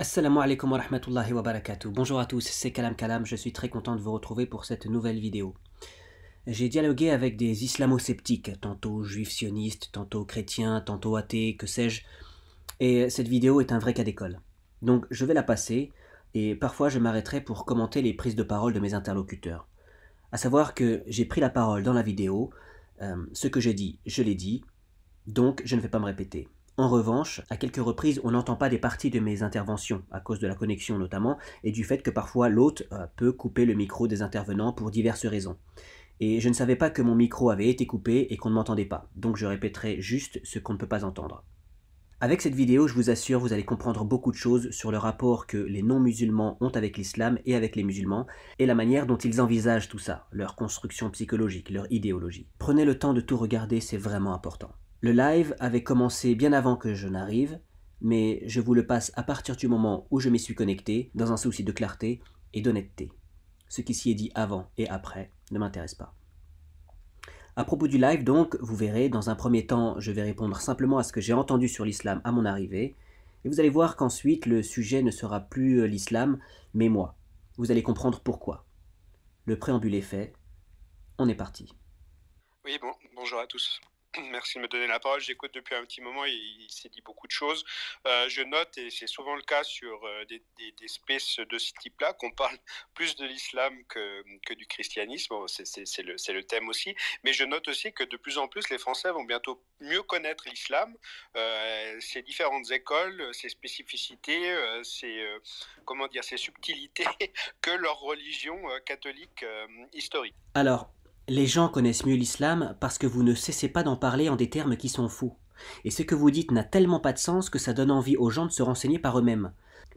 Assalamu alaikum wa rahmatullahi wa barakatuh. Bonjour à tous, c'est Kalam Kalam, je suis très content de vous retrouver pour cette nouvelle vidéo. J'ai dialogué avec des islamo-sceptiques, tantôt juifs sionistes, tantôt chrétiens, tantôt athées, que sais-je, et cette vidéo est un vrai cas d'école. Donc je vais la passer, et parfois je m'arrêterai pour commenter les prises de parole de mes interlocuteurs. À savoir que j'ai pris la parole dans la vidéo, ce que j'ai dit, je l'ai dit, donc je ne vais pas me répéter. En revanche, à quelques reprises, on n'entend pas des parties de mes interventions, à cause de la connexion notamment, et du fait que parfois l'hôte peut couper le micro des intervenants pour diverses raisons. Et je ne savais pas que mon micro avait été coupé et qu'on ne m'entendait pas, donc je répéterai juste ce qu'on ne peut pas entendre. Avec cette vidéo, je vous assure, vous allez comprendre beaucoup de choses sur le rapport que les non-musulmans ont avec l'islam et avec les musulmans, et la manière dont ils envisagent tout ça, leur construction psychologique, leur idéologie. Prenez le temps de tout regarder, c'est vraiment important. Le live avait commencé bien avant que je n'arrive, mais je vous le passe à partir du moment où je m'y suis connecté, dans un souci de clarté et d'honnêteté. Ce qui s'y est dit avant et après ne m'intéresse pas. À propos du live donc, vous verrez, dans un premier temps, je vais répondre simplement à ce que j'ai entendu sur l'islam à mon arrivée, et vous allez voir qu'ensuite le sujet ne sera plus l'islam, mais moi. Vous allez comprendre pourquoi. Le préambule est fait, on est parti. Oui, bonjour à tous. Merci de me donner la parole. J'écoute depuis un petit moment et il s'est dit beaucoup de choses. Je note, et c'est souvent le cas sur des spaces de ce type-là, qu'on parle plus de l'islam que du christianisme. Bon, c'est le thème aussi. Mais je note aussi que de plus en plus, les Français vont bientôt mieux connaître l'islam, ses différentes écoles, ses spécificités, ses subtilités que leur religion catholique historique. Alors, les gens connaissent mieux l'islam parce que vous ne cessez pas d'en parler en des termes qui sont fous. Et ce que vous dites n'a tellement pas de sens que ça donne envie aux gens de se renseigner par eux-mêmes.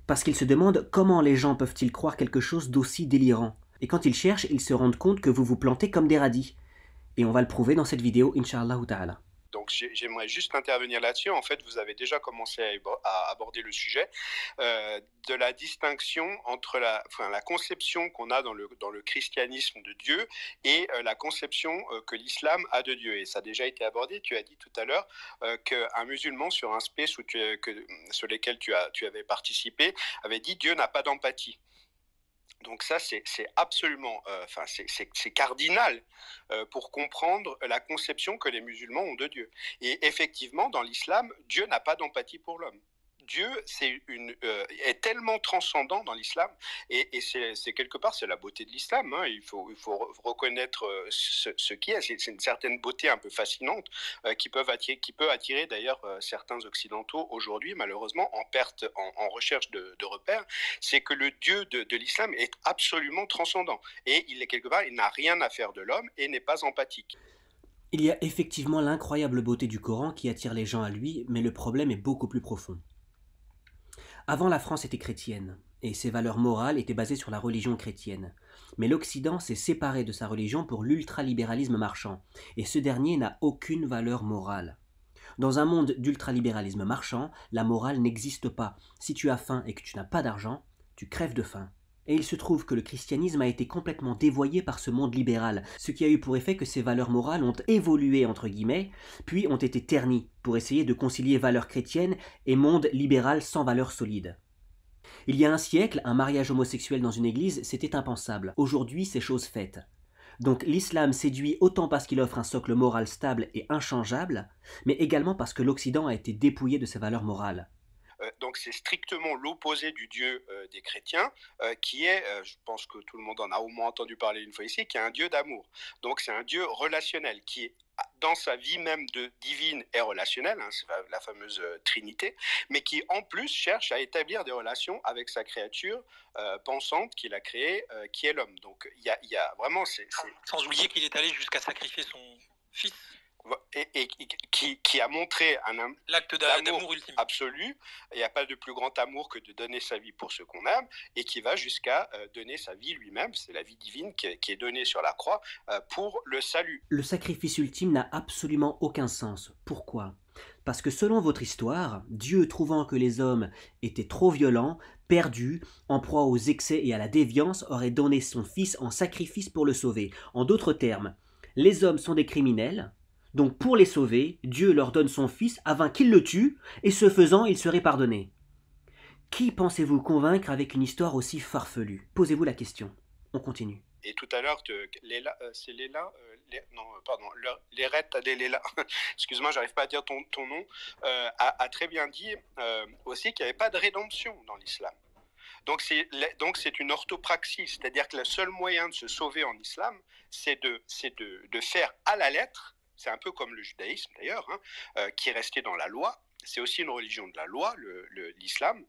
Parce qu'ils se demandent comment les gens peuvent-ils croire quelque chose d'aussi délirant. Et quand ils cherchent, ils se rendent compte que vous vous plantez comme des radis. Et on va le prouver dans cette vidéo, Inch'Allah ta'ala. Donc j'aimerais juste intervenir là-dessus. En fait, vous avez déjà commencé à aborder le sujet de la distinction entre la conception qu'on a dans le christianisme de Dieu et la conception que l'islam a de Dieu. Et ça a déjà été abordé. Tu as dit tout à l'heure qu'un musulman sur un space sur lesquels tu avais participé avait dit Dieu n'a pas d'empathie. Donc ça, c'est absolument, c'est cardinal pour comprendre la conception que les musulmans ont de Dieu. Et effectivement, dans l'islam, Dieu n'a pas d'empathie pour l'homme. Dieu est tellement transcendant dans l'islam, et c'est quelque part, c'est la beauté de l'islam. Hein. Il faut reconnaître ce qui est. C'est une certaine beauté un peu fascinante qui peut attirer d'ailleurs certains occidentaux aujourd'hui, malheureusement, en perte, en recherche de repères. C'est que le Dieu de l'islam est absolument transcendant. Et il est quelque part, il n'a rien à faire de l'homme et n'est pas empathique. Il y a effectivement l'incroyable beauté du Coran qui attire les gens à lui, mais le problème est beaucoup plus profond. Avant, la France était chrétienne, et ses valeurs morales étaient basées sur la religion chrétienne. Mais l'Occident s'est séparé de sa religion pour l'ultralibéralisme marchand, et ce dernier n'a aucune valeur morale. Dans un monde d'ultralibéralisme marchand, la morale n'existe pas. Si tu as faim et que tu n'as pas d'argent, tu crèves de faim. Et il se trouve que le christianisme a été complètement dévoyé par ce monde libéral, ce qui a eu pour effet que ces valeurs morales ont évolué entre guillemets, puis ont été ternies pour essayer de concilier valeurs chrétiennes et monde libéral sans valeurs solides. Il y a un siècle, un mariage homosexuel dans une église, c'était impensable. Aujourd'hui, c'est chose faite. Donc l'islam séduit autant parce qu'il offre un socle moral stable et inchangeable, mais également parce que l'Occident a été dépouillé de ses valeurs morales. Donc c'est strictement l'opposé du Dieu des chrétiens, qui est, je pense que tout le monde en a au moins entendu parler une fois ici, qui est un Dieu d'amour. Donc c'est un Dieu relationnel, qui est dans sa vie même divine et relationnelle, hein, c'est la fameuse Trinité, mais qui en plus cherche à établir des relations avec sa créature pensante qu'il a créée, qui est l'homme. Donc il y a vraiment... Sans oublier qu'il est allé jusqu'à sacrifier son fils. Et qui a montré l'acte d'amour ultime absolu. Il n'y a pas de plus grand amour que de donner sa vie pour ce qu'on aime, et qui va jusqu'à donner sa vie lui-même. C'est la vie divine qui est donnée sur la croix pour le salut. Le sacrifice ultime n'a absolument aucun sens. Pourquoi ? Parce que selon votre histoire, Dieu, trouvant que les hommes étaient trop violents, perdus, en proie aux excès et à la déviance, aurait donné son fils en sacrifice pour le sauver. En d'autres termes, les hommes sont des criminels. Donc pour les sauver, Dieu leur donne son fils afin qu'il le tue, et ce faisant, il serait pardonné. Qui pensez-vous convaincre avec une histoire aussi farfelue? Posez-vous la question. On continue. Et tout à l'heure, c'est Léla, non, pardon, Léret Adéléla, excuse-moi, j'arrive pas à dire ton nom, a très bien dit aussi qu'il n'y avait pas de rédemption dans l'islam. Donc c'est une orthopraxie, c'est-à-dire que le seul moyen de se sauver en islam, c'est de faire à la lettre, c'est un peu comme le judaïsme d'ailleurs, hein, qui est resté dans la loi, c'est aussi une religion de la loi, l'islam,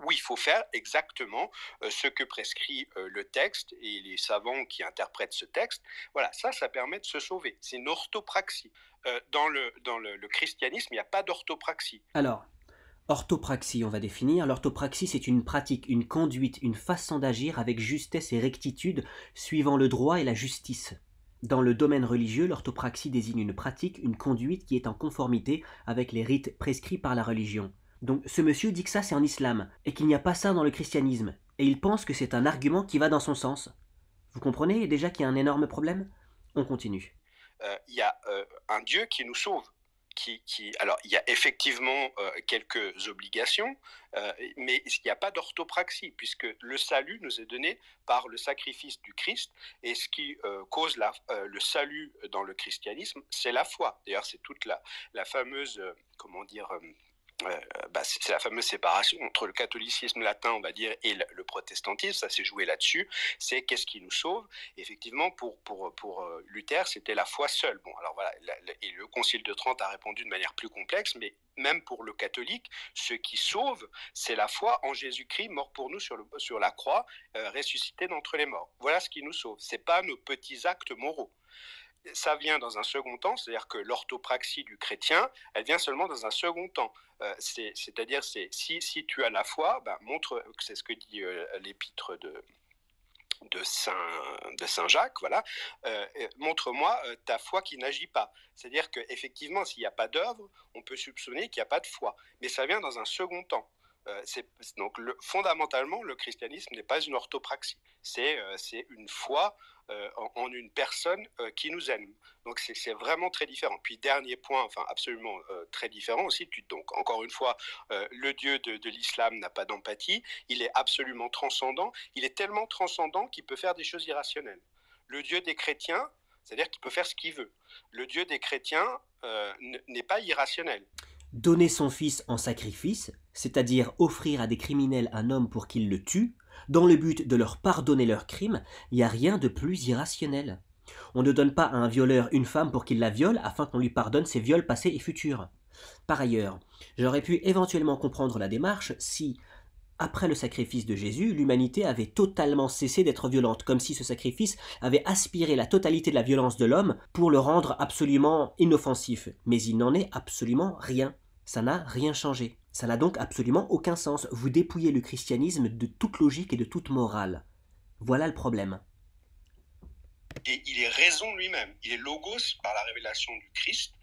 où il faut faire exactement ce que prescrit le texte et les savants qui interprètent ce texte. Voilà, ça permet de se sauver. C'est une orthopraxie. Dans le christianisme, il n'y a pas d'orthopraxie. Alors, orthopraxie, on va définir. L'orthopraxie, c'est une pratique, une conduite, une façon d'agir avec justesse et rectitude, suivant le droit et la justice. Dans le domaine religieux, l'orthopraxie désigne une pratique, une conduite qui est en conformité avec les rites prescrits par la religion. Donc ce monsieur dit que ça c'est en islam, et qu'il n'y a pas ça dans le christianisme, et il pense que c'est un argument qui va dans son sens. Vous comprenez déjà qu'il y a un énorme problème? On continue. Il y a un Dieu qui nous sauve. Alors, il y a effectivement quelques obligations, mais il n'y a pas d'orthopraxie, puisque le salut nous est donné par le sacrifice du Christ, et ce qui cause le salut dans le christianisme, c'est la foi. D'ailleurs, c'est toute la fameuse, c'est la fameuse séparation entre le catholicisme latin, on va dire, et le protestantisme. Ça s'est joué là-dessus. C'est qu'est-ce qui nous sauve. Et effectivement, pour Luther, c'était la foi seule. Bon, alors voilà, et le Concile de Trente a répondu de manière plus complexe, mais même pour le catholique, ce qui sauve, c'est la foi en Jésus-Christ, mort pour nous sur la croix, ressuscité d'entre les morts. Voilà ce qui nous sauve. C'est pas nos petits actes moraux. Ça vient dans un second temps, c'est-à-dire que l'orthopraxie du chrétien, elle vient seulement dans un second temps. C'est-à-dire, si tu as la foi, montre, c'est ce que dit l'épître de Saint Jacques, voilà, montre-moi ta foi qui n'agit pas. C'est-à-dire qu'effectivement, s'il n'y a pas d'œuvre, on peut soupçonner qu'il n'y a pas de foi. Mais ça vient dans un second temps. Donc fondamentalement, le christianisme n'est pas une orthopraxie. C'est une foi en une personne qui nous aime. Donc c'est vraiment très différent. Puis dernier point, enfin absolument très différent aussi, donc encore une fois, le Dieu de l'islam n'a pas d'empathie, il est absolument transcendant, il est tellement transcendant qu'il peut faire des choses irrationnelles. Le Dieu des chrétiens, c'est-à-dire qu'il peut faire ce qu'il veut. Le Dieu des chrétiens n'est pas irrationnel. Donner son fils en sacrifice, c'est-à-dire offrir à des criminels un homme pour qu'ils le tuent, dans le but de leur pardonner leurs crimes, il n'y a rien de plus irrationnel. On ne donne pas à un violeur une femme pour qu'il la viole afin qu'on lui pardonne ses viols passés et futurs. Par ailleurs, j'aurais pu éventuellement comprendre la démarche si, après le sacrifice de Jésus, l'humanité avait totalement cessé d'être violente, comme si ce sacrifice avait aspiré la totalité de la violence de l'homme pour le rendre absolument inoffensif. Mais il n'en est absolument rien. Ça n'a rien changé. Ça n'a donc absolument aucun sens. Vous dépouillez le christianisme de toute logique et de toute morale. Voilà le problème. Et il est raison lui-même. Il est logos par la révélation du Christ,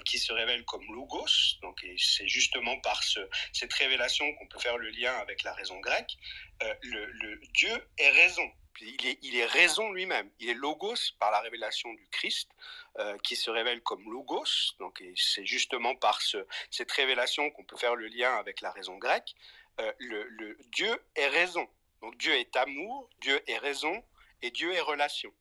qui se révèle comme logos. Donc, c'est justement par cette révélation qu'on peut faire le lien avec la raison grecque. Le Dieu est raison. Il est raison lui-même. Il est logos par la révélation du Christ, qui se révèle comme logos. Donc, c'est justement par cette révélation qu'on peut faire le lien avec la raison grecque. Le Dieu est raison. Donc, Dieu est amour, Dieu est raison et Dieu est relation.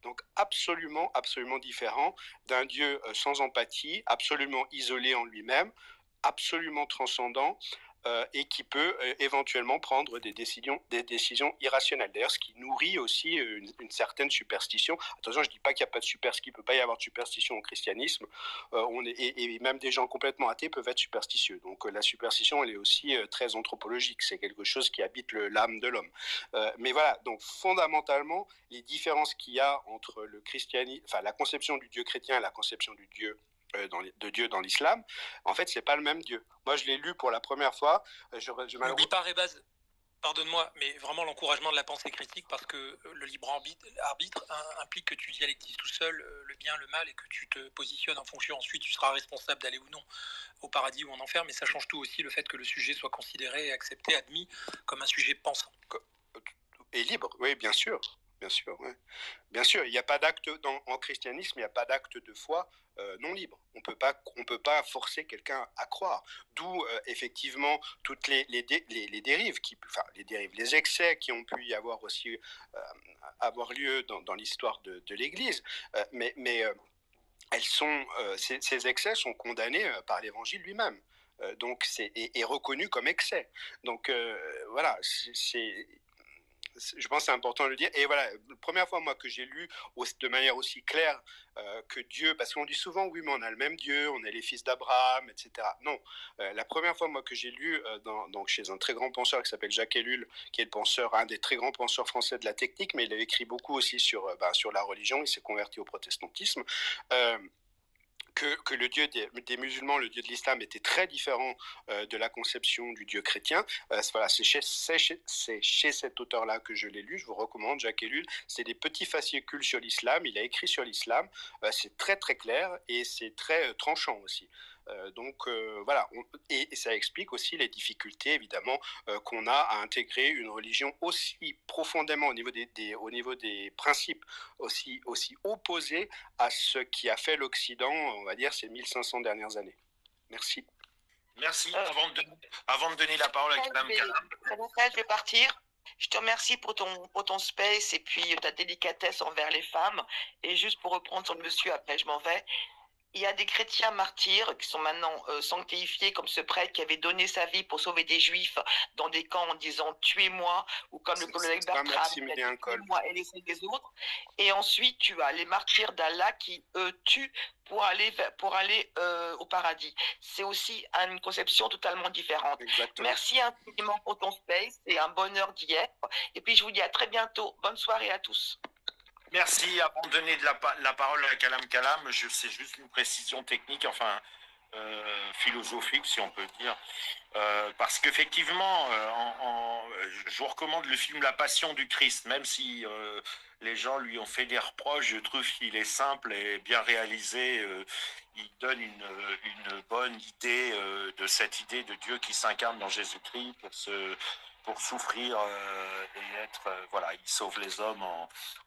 Donc absolument, absolument différent d'un Dieu sans empathie, absolument isolé en lui-même, absolument transcendant, et qui peut éventuellement prendre des décisions irrationnelles. D'ailleurs, ce qui nourrit aussi une certaine superstition. Attention, je ne dis pas qu'il n'y a pas de superstition, qu'il ne peut pas y avoir de superstition au christianisme. Et même des gens complètement athées peuvent être superstitieux. Donc la superstition, elle est aussi très anthropologique. C'est quelque chose qui habite l'âme de l'homme. Mais voilà, donc fondamentalement, les différences qu'il y a entre le christianisme, enfin la conception du Dieu chrétien et la conception du Dieu de Dieu dans l'islam, en fait, c'est pas le même Dieu. Moi, je l'ai lu pour la première fois. N'oublie pas, Rebaz, pardonne-moi, mais vraiment l'encouragement de la pensée critique, parce que le libre arbitre implique que tu dialectises tout seul le bien, le mal, et que tu te positionnes en fonction. Ensuite, tu seras responsable d'aller ou non au paradis ou en enfer, mais ça change tout aussi, le fait que le sujet soit considéré, accepté, admis comme un sujet pensant. Et libre, oui, bien sûr. Bien sûr, ouais. Bien sûr, il n'y a pas d'acte en christianisme, il n'y a pas d'acte de foi non libre. On peut pas forcer quelqu'un à croire. D'où effectivement toutes les dérives, les excès qui ont pu y avoir aussi avoir lieu dans l'histoire de l'Église. Mais ces excès sont condamnés par l'Évangile lui-même. Donc et reconnus comme excès. Donc voilà, je pense que c'est important de le dire. Et voilà, la première fois, moi, que j'ai lu de manière aussi claire que Dieu, parce qu'on dit souvent, oui, mais on a le même Dieu, on est les fils d'Abraham, etc. Non, la première fois, moi, que j'ai lu donc chez un très grand penseur qui s'appelle Jacques Ellul, qui est le penseur, un des très grands penseurs français de la technique, mais il a écrit beaucoup aussi sur la religion, il s'est converti au protestantisme. Que le Dieu des musulmans, le Dieu de l'islam était très différent de la conception du Dieu chrétien. Voilà, c'est chez cet auteur-là que je l'ai lu, je vous recommande, Jacques Ellul. C'est des petits fascicules sur l'islam, il a écrit sur l'islam, c'est très très clair et c'est très tranchant aussi. Donc voilà, et ça explique aussi les difficultés évidemment qu'on a à intégrer une religion aussi profondément au niveau des principes, aussi opposés à ce qui a fait l'Occident, on va dire, ces 1500 dernières années. Merci. Merci. Avant de donner la parole à Kalam Kalam. Je vais partir. Je te remercie pour ton space et puis ta délicatesse envers les femmes. Et juste pour reprendre sur le monsieur, après je m'en vais. Il y a des chrétiens martyrs qui sont maintenant sanctifiés, comme ce prêtre qui avait donné sa vie pour sauver des juifs dans des camps en disant « tuez-moi » ou comme le collègue Bertrand qui a dit « tuez-moi et laissez les autres ». Et ensuite, tu as les martyrs d'Allah qui tuent pour aller au paradis. C'est aussi une conception totalement différente. Exactement. Merci infiniment pour ton space, c'est un bonheur d'y être. Et puis je vous dis à très bientôt. Bonne soirée à tous. Merci. Avant de donner la parole à Kalam Kalam, c'est juste une précision technique, enfin philosophique si on peut dire, parce qu'effectivement, je vous recommande le film La Passion du Christ, même si les gens lui ont fait des reproches, je trouve qu'il est simple et bien réalisé. Il donne une bonne idée de cette idée de Dieu qui s'incarne dans Jésus-Christ pour souffrir et être, voilà, il sauve les hommes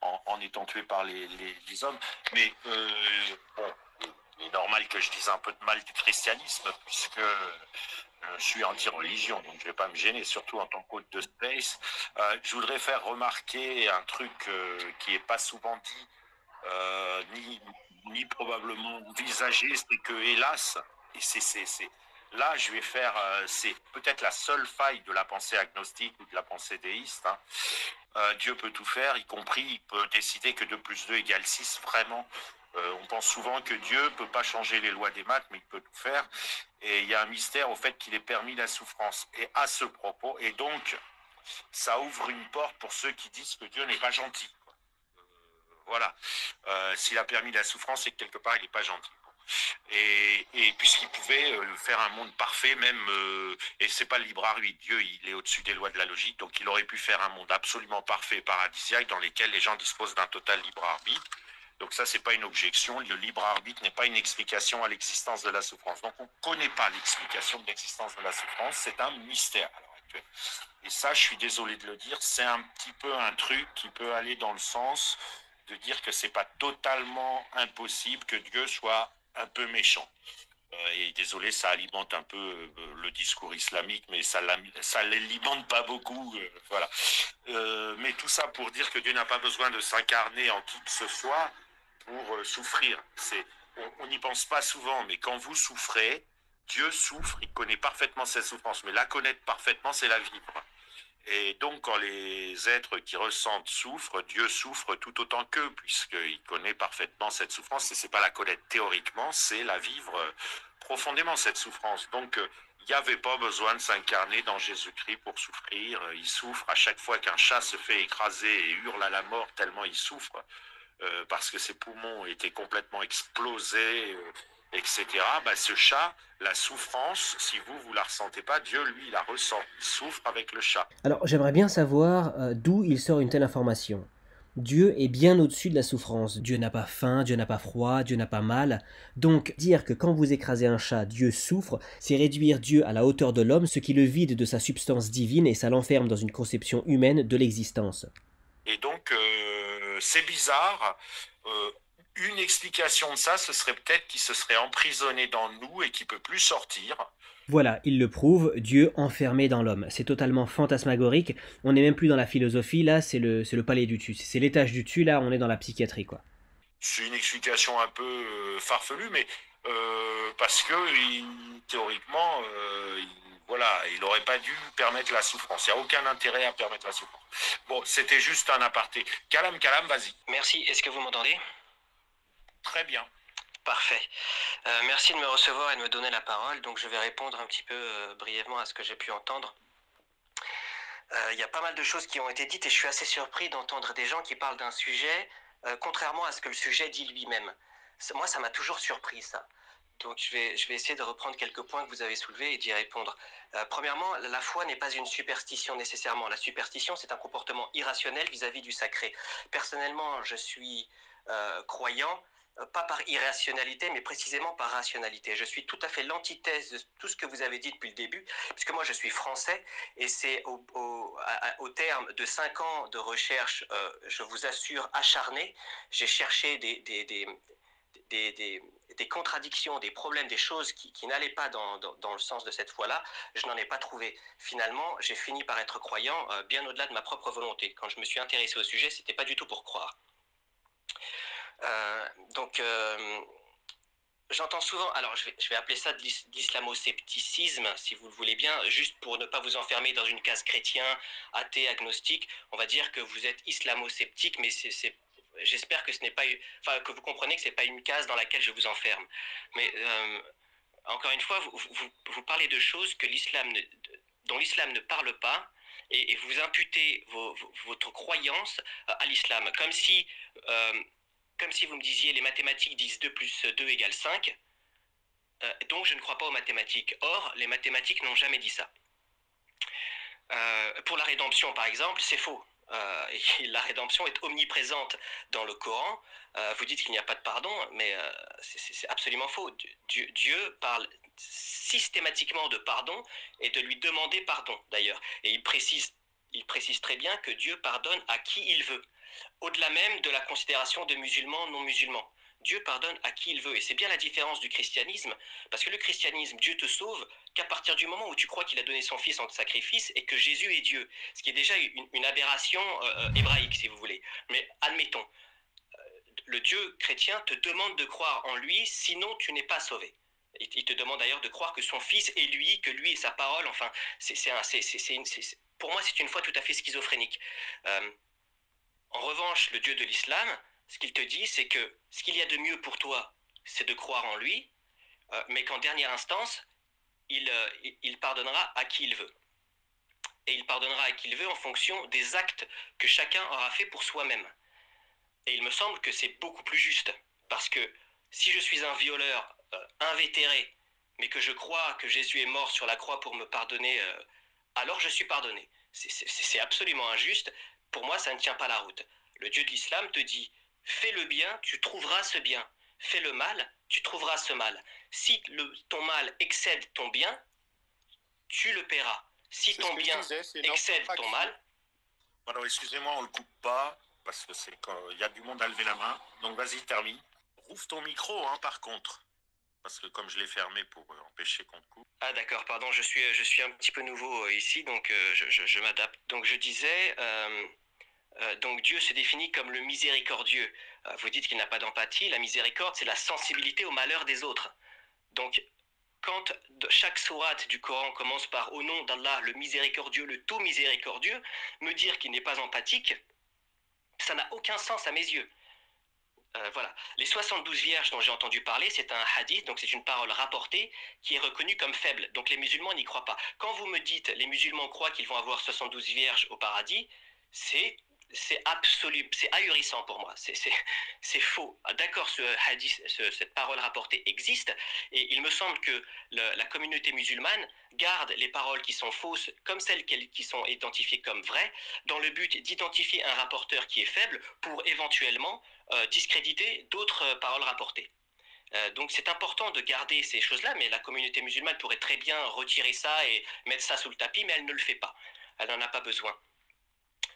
en étant tué par les hommes. Mais bon, il est normal que je dise un peu de mal du christianisme, puisque je suis anti-religion, donc je ne vais pas me gêner, surtout en tant qu'hôte de space. Je voudrais faire remarquer un truc qui n'est pas souvent dit, ni probablement envisagé, c'est que, hélas, et là, je vais faire, c'est peut-être la seule faille de la pensée agnostique ou de la pensée déiste. Hein. Dieu peut tout faire, y compris, il peut décider que 2 + 2 = 6, vraiment. On pense souvent que Dieu ne peut pas changer les lois des maths, mais il peut tout faire. Et il y a un mystère au fait qu'il ait permis la souffrance. Et à ce propos, et donc, ça ouvre une porte pour ceux qui disent que Dieu n'est pas gentil. Voilà. S'il a permis la souffrance, c'est que quelque part, il n'est pas gentil. Et puisqu'il pouvait faire un monde parfait, même, et c'est pas le libre arbitre, Dieu il est au-dessus des lois de la logique, donc il aurait pu faire un monde absolument parfait et paradisiaque dans lequel les gens disposent d'un total libre arbitre. Donc ça, c'est pas une objection, le libre arbitre n'est pas une explication à l'existence de la souffrance. Donc on ne connaît pas l'explication de l'existence de la souffrance, c'est un mystère à l'heure actuelle. Et ça, je suis désolé de le dire, c'est un petit peu un truc qui peut aller dans le sens de dire que c'est pas totalement impossible que Dieu soit un peu méchant. Et désolé, ça alimente un peu le discours islamique, mais ça l'alimente pas beaucoup. Voilà. Mais tout ça pour dire que Dieu n'a pas besoin de s'incarner en qui que ce soit pour souffrir. On n'y pense pas souvent, mais quand vous souffrez, Dieu souffre, il connaît parfaitement cette souffrance, mais la connaître parfaitement, c'est la vivre. Et donc, quand les êtres qui ressentent souffrent, Dieu souffre tout autant qu'eux, puisqu'il connaît parfaitement cette souffrance. Et c'est pas la connaître théoriquement, c'est la vivre profondément, cette souffrance. Donc, il n'y avait pas besoin de s'incarner dans Jésus-Christ pour souffrir. Il souffre à chaque fois qu'un chat se fait écraser et hurle à la mort tellement il souffre, parce que ses poumons étaient complètement explosés, etc. Bah, ce chat, la souffrance, si vous la ressentez pas, Dieu, lui, il la ressent. Il souffre avec le chat. Alors, j'aimerais bien savoir d'où il sort une telle information. Dieu est bien au-dessus de la souffrance. Dieu n'a pas faim, Dieu n'a pas froid, Dieu n'a pas mal. Donc, dire que quand vous écrasez un chat, Dieu souffre, c'est réduire Dieu à la hauteur de l'homme, ce qui le vide de sa substance divine et ça l'enferme dans une conception humaine de l'existence. Et donc, c'est bizarre. Une explication de ça, ce serait peut-être qu'il se serait emprisonné dans nous et qu'il ne peut plus sortir. Voilà, il le prouve, Dieu enfermé dans l'homme. C'est totalement fantasmagorique. On n'est même plus dans la philosophie, là, c'est le palais du dessus. C'est l'étage du dessus, là, on est dans la psychiatrie, quoi. C'est une explication un peu farfelue, mais parce que théoriquement, voilà, il n'aurait pas dû permettre la souffrance. Il n'y a aucun intérêt à permettre la souffrance. Bon, c'était juste un aparté. Kalam, vas-y. Merci, est-ce que vous m'entendez? Très bien. Parfait. Merci de me recevoir et de me donner la parole. Donc je vais répondre un petit peu brièvement à ce que j'ai pu entendre. Il y a pas mal de choses qui ont été dites et je suis assez surpris d'entendre des gens qui parlent d'un sujet contrairement à ce que le sujet dit lui-même. Moi, ça m'a toujours surpris, ça. Donc je vais essayer de reprendre quelques points que vous avez soulevés et d'y répondre. Premièrement, la foi n'est pas une superstition nécessairement. La superstition, c'est un comportement irrationnel vis-à-vis du sacré. Personnellement, je suis croyant, pas par irrationalité, mais précisément par rationalité. Je suis tout à fait l'antithèse de tout ce que vous avez dit depuis le début, puisque moi je suis français, et c'est au terme de 5 ans de recherche, je vous assure, acharné, j'ai cherché des contradictions, des problèmes, des choses qui n'allaient pas dans le sens de cette foi-là, je n'en ai pas trouvé. Finalement, j'ai fini par être croyant bien au-delà de ma propre volonté. Quand je me suis intéressé au sujet, c'était pas du tout pour croire. J'entends souvent, alors je vais appeler ça de l'islamo-scepticisme, si vous le voulez bien, juste pour ne pas vous enfermer dans une case chrétien, athée, agnostique. On va dire que vous êtes islamo-sceptique, mais j'espère que ce n'est pas, enfin, que vous comprenez que ce n'est pas une case dans laquelle je vous enferme. Mais encore une fois, vous parlez de choses que dont l'islam ne parle pas, et vous imputez votre croyance à l'islam, comme si vous me disiez les mathématiques disent 2 plus 2 égale 5, donc je ne crois pas aux mathématiques. Or, les mathématiques n'ont jamais dit ça. Pour la rédemption, par exemple, c'est faux. La rédemption est omniprésente dans le Coran. Vous dites qu'il n'y a pas de pardon, mais c'est absolument faux. Dieu parle systématiquement de pardon et de lui demander pardon, d'ailleurs. Et il précise très bien que Dieu pardonne à qui il veut, au-delà même de la considération de musulmans, non musulmans. Dieu pardonne à qui il veut. Et c'est bien la différence du christianisme, parce que le christianisme, Dieu te sauve qu'à partir du moment où tu crois qu'il a donné son fils en sacrifice et que Jésus est Dieu, ce qui est déjà une aberration hébraïque, si vous voulez. Mais admettons, le Dieu chrétien te demande de croire en lui, sinon tu n'es pas sauvé. Il te demande d'ailleurs de croire que son fils est lui, que lui est sa parole. Enfin, pour moi, c'est une foi tout à fait schizophrénique. En revanche, le Dieu de l'islam, ce qu'il te dit, c'est que ce qu'il y a de mieux pour toi, c'est de croire en lui, mais qu'en dernière instance, il pardonnera à qui il veut. Et il pardonnera à qui il veut en fonction des actes que chacun aura fait pour soi-même. Et il me semble que c'est beaucoup plus juste, parce que si je suis un violeur invétéré, mais que je crois que Jésus est mort sur la croix pour me pardonner, alors je suis pardonné. C'est absolument injuste. Pour moi, ça ne tient pas la route. Le Dieu de l'islam te dit, fais le bien, tu trouveras ce bien. Fais le mal, tu trouveras ce mal. Si ton mal excède ton bien, tu le paieras. Si ton bien excède ton mal... Alors, excusez-moi, on ne le coupe pas, parce que c'est quand il y a du monde à lever la main. Donc, vas-y, termine. Rouvre ton micro, hein, par contre. Parce que comme je l'ai fermé pour empêcher qu'on te coupe. Ah d'accord, pardon, je suis un petit peu nouveau ici, donc je m'adapte. Donc je disais, donc Dieu se définit comme le miséricordieux. Vous dites qu'il n'a pas d'empathie, la miséricorde c'est la sensibilité au malheur des autres. Donc quand chaque sourate du Coran commence par au nom d'Allah, le miséricordieux, le tout miséricordieux, me dire qu'il n'est pas empathique, ça n'a aucun sens à mes yeux. Voilà. Les 72 vierges dont j'ai entendu parler, c'est un hadith, donc c'est une parole rapportée qui est reconnue comme faible. Donc les musulmans n'y croient pas. Quand vous me dites les musulmans croient qu'ils vont avoir 72 vierges au paradis, c'est absolu, c'est ahurissant pour moi. C'est faux. D'accord, ce hadith, cette parole rapportée existe, et il me semble que la communauté musulmane garde les paroles qui sont fausses comme celles qui sont identifiées comme vraies, dans le but d'identifier un rapporteur qui est faible pour éventuellement discréditer d'autres paroles rapportées. Donc c'est important de garder ces choses-là, mais la communauté musulmane pourrait très bien retirer ça et mettre ça sous le tapis, mais elle ne le fait pas. Elle n'en a pas besoin.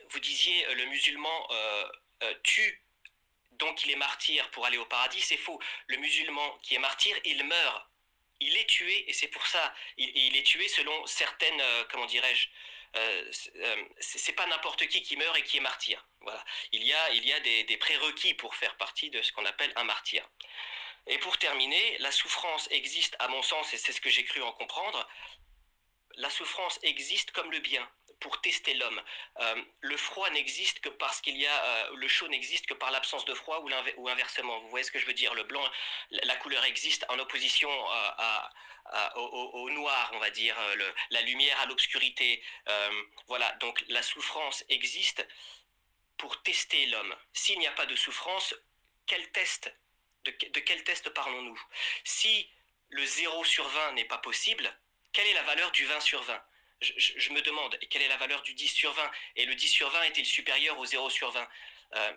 vous disiez le musulman tue, donc il est martyr pour aller au paradis, c'est faux. Le musulman qui est martyr, il meurt. Il est tué, et c'est pour ça, il est tué selon certaines, comment dirais-je, c'est pas n'importe qui meurt et qui est martyr. Voilà. Il y a des prérequis pour faire partie de ce qu'on appelle un martyr. Et pour terminer, la souffrance existe, à mon sens, et c'est ce que j'ai cru en comprendre, la souffrance existe comme le bien, pour tester l'homme. Le froid n'existe que parce qu'il y a... le chaud n'existe que par l'absence de froid ou inversement. Vous voyez ce que je veux dire? Le blanc, la couleur existe en opposition au noir, on va dire, la lumière à l'obscurité. Voilà, donc la souffrance existe pour tester l'homme. S'il n'y a pas de souffrance, quel test? De quel test parlons-nous? Si le 0 sur 20 n'est pas possible, quelle est la valeur du 20 sur 20? Je me demande, quelle est la valeur du 10 sur 20? Et le 10 sur 20 est-il supérieur au 0 sur 20?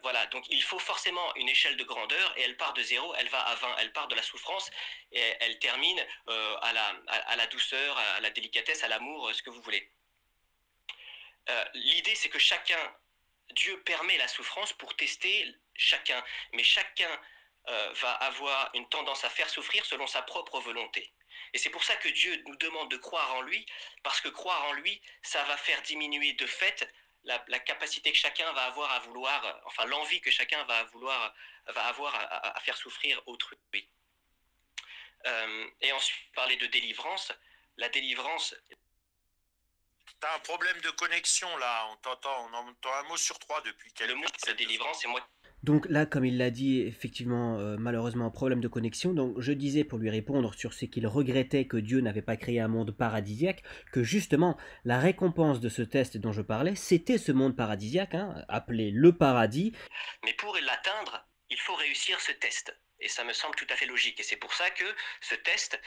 Voilà, donc il faut forcément une échelle de grandeur, et elle part de 0, elle va à 20, elle part de la souffrance, et elle termine à la douceur, à la délicatesse, à l'amour, ce que vous voulez. L'idée, c'est que Dieu permet la souffrance pour tester chacun, mais chacun va avoir une tendance à faire souffrir selon sa propre volonté. Et c'est pour ça que Dieu nous demande de croire en lui, parce que croire en lui, ça va faire diminuer de fait la capacité que chacun va avoir à vouloir, enfin l'envie que chacun va avoir à faire souffrir autrui. Et ensuite, parler de délivrance. La délivrance... T'as un problème de connexion là, on entend un mot sur 3 depuis quelques Le mot de délivrance, c'est moi... Donc là, comme il l'a dit, effectivement, malheureusement, problème de connexion. Donc je disais pour lui répondre sur ce qu'il regrettait que Dieu n'avait pas créé un monde paradisiaque, que justement, la récompense de ce test dont je parlais, c'était ce monde paradisiaque, hein, appelé le paradis. Mais pour l'atteindre, il faut réussir ce test. Et ça me semble tout à fait logique. Et c'est pour ça que ce test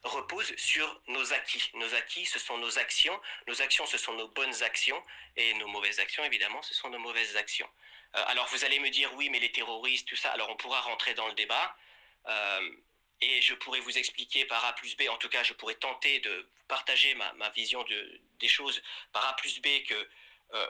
repose sur nos acquis. Nos acquis, ce sont nos actions. Nos actions, ce sont nos bonnes actions. Et nos mauvaises actions, évidemment, ce sont nos mauvaises actions. Alors vous allez me dire, oui, mais les terroristes, tout ça, alors on pourra rentrer dans le débat. Et je pourrais vous expliquer par A plus B, en tout cas, je pourrais tenter de partager ma vision des choses par A plus B que,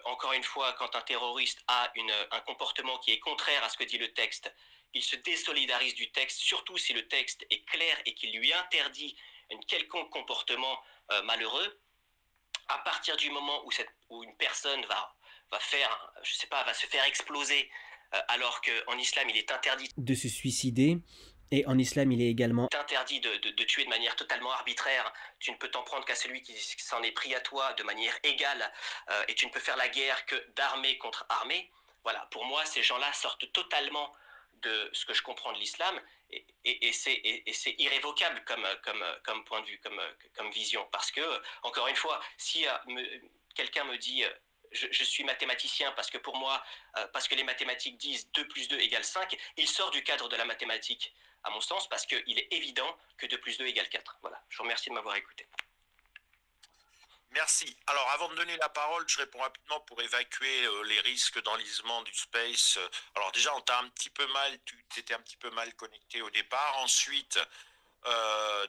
encore une fois, quand un terroriste a un comportement qui est contraire à ce que dit le texte, il se désolidarise du texte, surtout si le texte est clair et qu'il lui interdit un quelconque comportement malheureux. À partir du moment où une personne va faire, je sais pas, va se faire exploser, alors qu'en islam, il est interdit de se suicider. Et en islam, il est également interdit de tuer de manière totalement arbitraire. Tu ne peux t'en prendre qu'à celui qui s'en est pris à toi de manière égale, et tu ne peux faire la guerre que d'armée contre armée. Voilà, pour moi, ces gens-là sortent totalement de ce que je comprends de l'islam, et c'est irrévocable comme point de vue, comme vision. Parce que, encore une fois, si quelqu'un me dit... Je suis mathématicien parce que pour moi, parce que les mathématiques disent 2 plus 2 égale 5, il sort du cadre de la mathématique, à mon sens, parce qu'il est évident que 2 plus 2 égale 4. Voilà, je vous remercie de m'avoir écouté. Merci. Alors, avant de donner la parole, je réponds rapidement pour évacuer les risques d'enlisement du space. Alors déjà, on t'a un petit peu mal, tu t'étais un petit peu mal connecté au départ. Ensuite,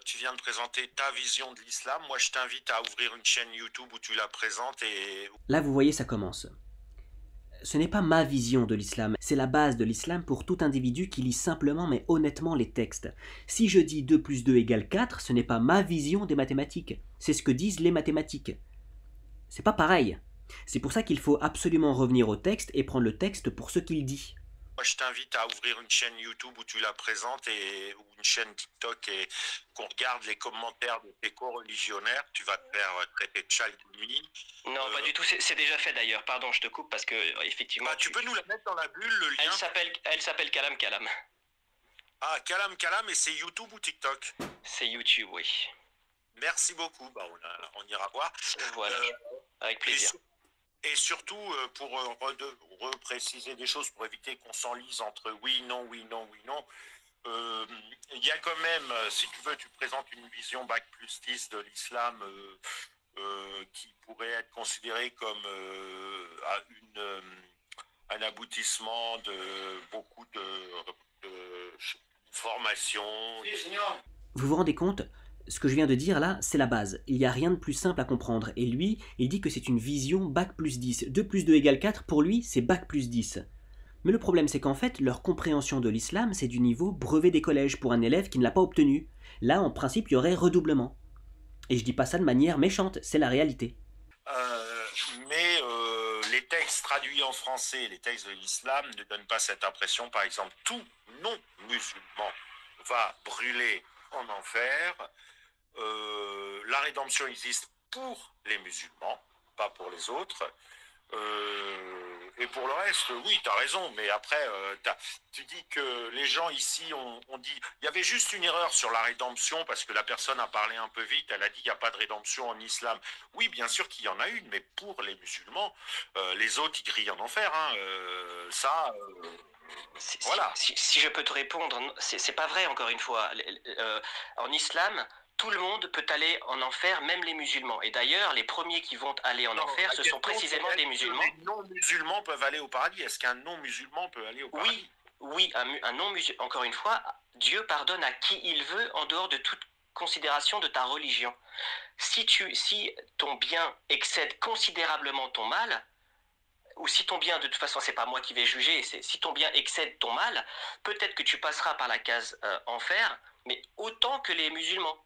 tu viens de présenter ta vision de l'islam. Moi, je t'invite à ouvrir une chaîne YouTube où tu la présentes. Et là, vous voyez, ça commence. Ce n'est pas ma vision de l'islam, c'est la base de l'islam pour tout individu qui lit simplement mais honnêtement les textes. Si je dis 2 plus 2 égale 4, ce n'est pas ma vision des mathématiques, c'est ce que disent les mathématiques. C'est pas pareil. C'est pour ça qu'il faut absolument revenir au texte et prendre le texte pour ce qu'il dit. Moi, je t'invite à ouvrir une chaîne YouTube où tu la présentes ou une chaîne TikTok et qu'on regarde les commentaires de tes co-religionnaires. Tu vas te faire traiter de châle de nuit. Non, pas du tout. C'est déjà fait d'ailleurs. Pardon, je te coupe parce que effectivement. Bah, tu peux nous la mettre dans la bulle, le lien. Elle s'appelle Kalam Kalam. Ah, Kalam Kalam, et c'est YouTube ou TikTok? C'est YouTube, oui. Merci beaucoup. Bah, on ira voir. Voilà. Avec plaisir. Et surtout, pour repréciser des choses, pour éviter qu'on s'enlise entre oui, non, oui, non, oui, non, il y a quand même, si tu veux, tu présentes une vision Bac plus 10 de l'islam qui pourrait être considérée comme un aboutissement de beaucoup de formations. Vous vous rendez compte? Ce que je viens de dire là, c'est la base. Il n'y a rien de plus simple à comprendre. Et lui, il dit que c'est une vision bac plus 10. 2 plus 2 égale 4, pour lui, c'est bac plus 10. Mais le problème, c'est qu'en fait, leur compréhension de l'islam, c'est du niveau brevet des collèges pour un élève qui ne l'a pas obtenu. Là, en principe, il y aurait redoublement. Et je dis pas ça de manière méchante, c'est la réalité. Mais les textes traduits en français, les textes de l'islam ne donnent pas cette impression. Par exemple, tout non-musulman va brûler en enfer. La rédemption existe pour les musulmans, pas pour les autres. Et pour le reste, oui, tu as raison, mais après, tu dis que les gens ici ont dit... Il y avait juste une erreur sur la rédemption, parce que la personne a parlé un peu vite, elle a dit qu'il n'y a pas de rédemption en islam. Oui, bien sûr qu'il y en a une, mais pour les musulmans, les autres, ils grillent en enfer. Hein, voilà. Si je peux te répondre, c'est pas vrai, encore une fois. En islam... Tout le monde peut aller en enfer, même les musulmans. Et d'ailleurs, les premiers qui vont aller en enfer, ce sont précisément les musulmans. Les non-musulmans peuvent aller au paradis. Est-ce qu'un non-musulman peut aller au paradis? Oui, un non-musulman. Encore une fois, Dieu pardonne à qui il veut en dehors de toute considération de ta religion. Si ton bien excède considérablement ton mal, ou si ton bien, de toute façon, c'est pas moi qui vais juger, si ton bien excède ton mal, peut-être que tu passeras par la case enfer, mais autant que les musulmans.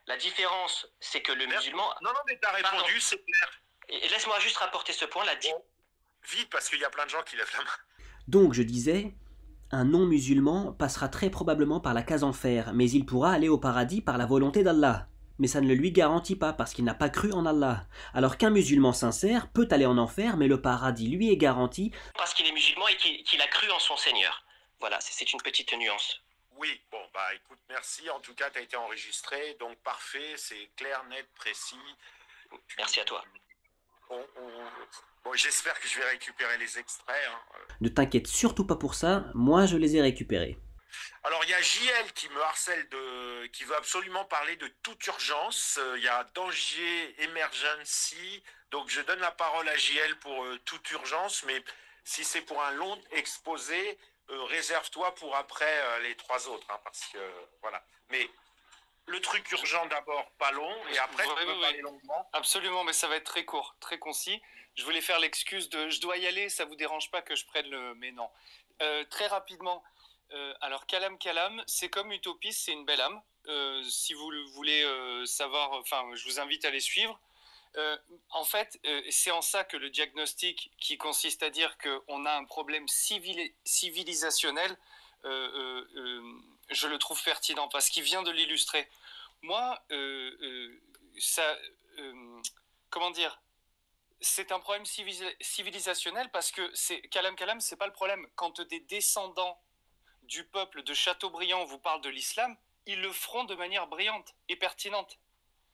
La différence, c'est que le musulman... Non, mais t'as répondu, c'est clair. Et laisse-moi juste rapporter ce point, Vite, parce qu'il y a plein de gens qui lèvent la main. Donc, je disais, un non-musulman passera très probablement par la case enfer, mais il pourra aller au paradis par la volonté d'Allah. Mais ça ne le lui garantit pas, parce qu'il n'a pas cru en Allah. Alors qu'un musulman sincère peut aller en enfer, mais le paradis lui est garanti... Parce qu'il est musulman et qu'il a cru en son Seigneur. Voilà, c'est une petite nuance. Oui, bon, bah écoute, merci. En tout cas, tu as été enregistré, donc parfait, c'est clair, net, précis. Merci à toi. Bon, j'espère que je vais récupérer les extraits. Hein. Ne t'inquiète surtout pas pour ça, moi je les ai récupérés. Alors, il y a JL qui me harcèle, qui veut absolument parler de toute urgence. Il y a danger, emergency. Donc, je donne la parole à JL pour toute urgence, mais si c'est pour un long exposé... réserve-toi pour après les trois autres, hein, parce que voilà. Mais le truc urgent d'abord, pas long, et après tu peux parler longuement. Absolument, mais ça va être très court, très concis. Je voulais faire l'excuse de je dois y aller, ça vous dérange pas que je prenne le... Mais non. Très rapidement, alors Kalam, c'est comme Utopiste, c'est une belle âme. Si vous voulez savoir, enfin, je vous invite à les suivre. En fait, c'est en ça que le diagnostic qui consiste à dire qu'on a un problème civilisationnel, je le trouve pertinent parce qu'il vient de l'illustrer. Moi, comment dire, c'est un problème civilisationnel parce que Kalam, c'est pas le problème. Quand des descendants du peuple de Chateaubriand vous parlent de l'islam, ils le feront de manière brillante et pertinente.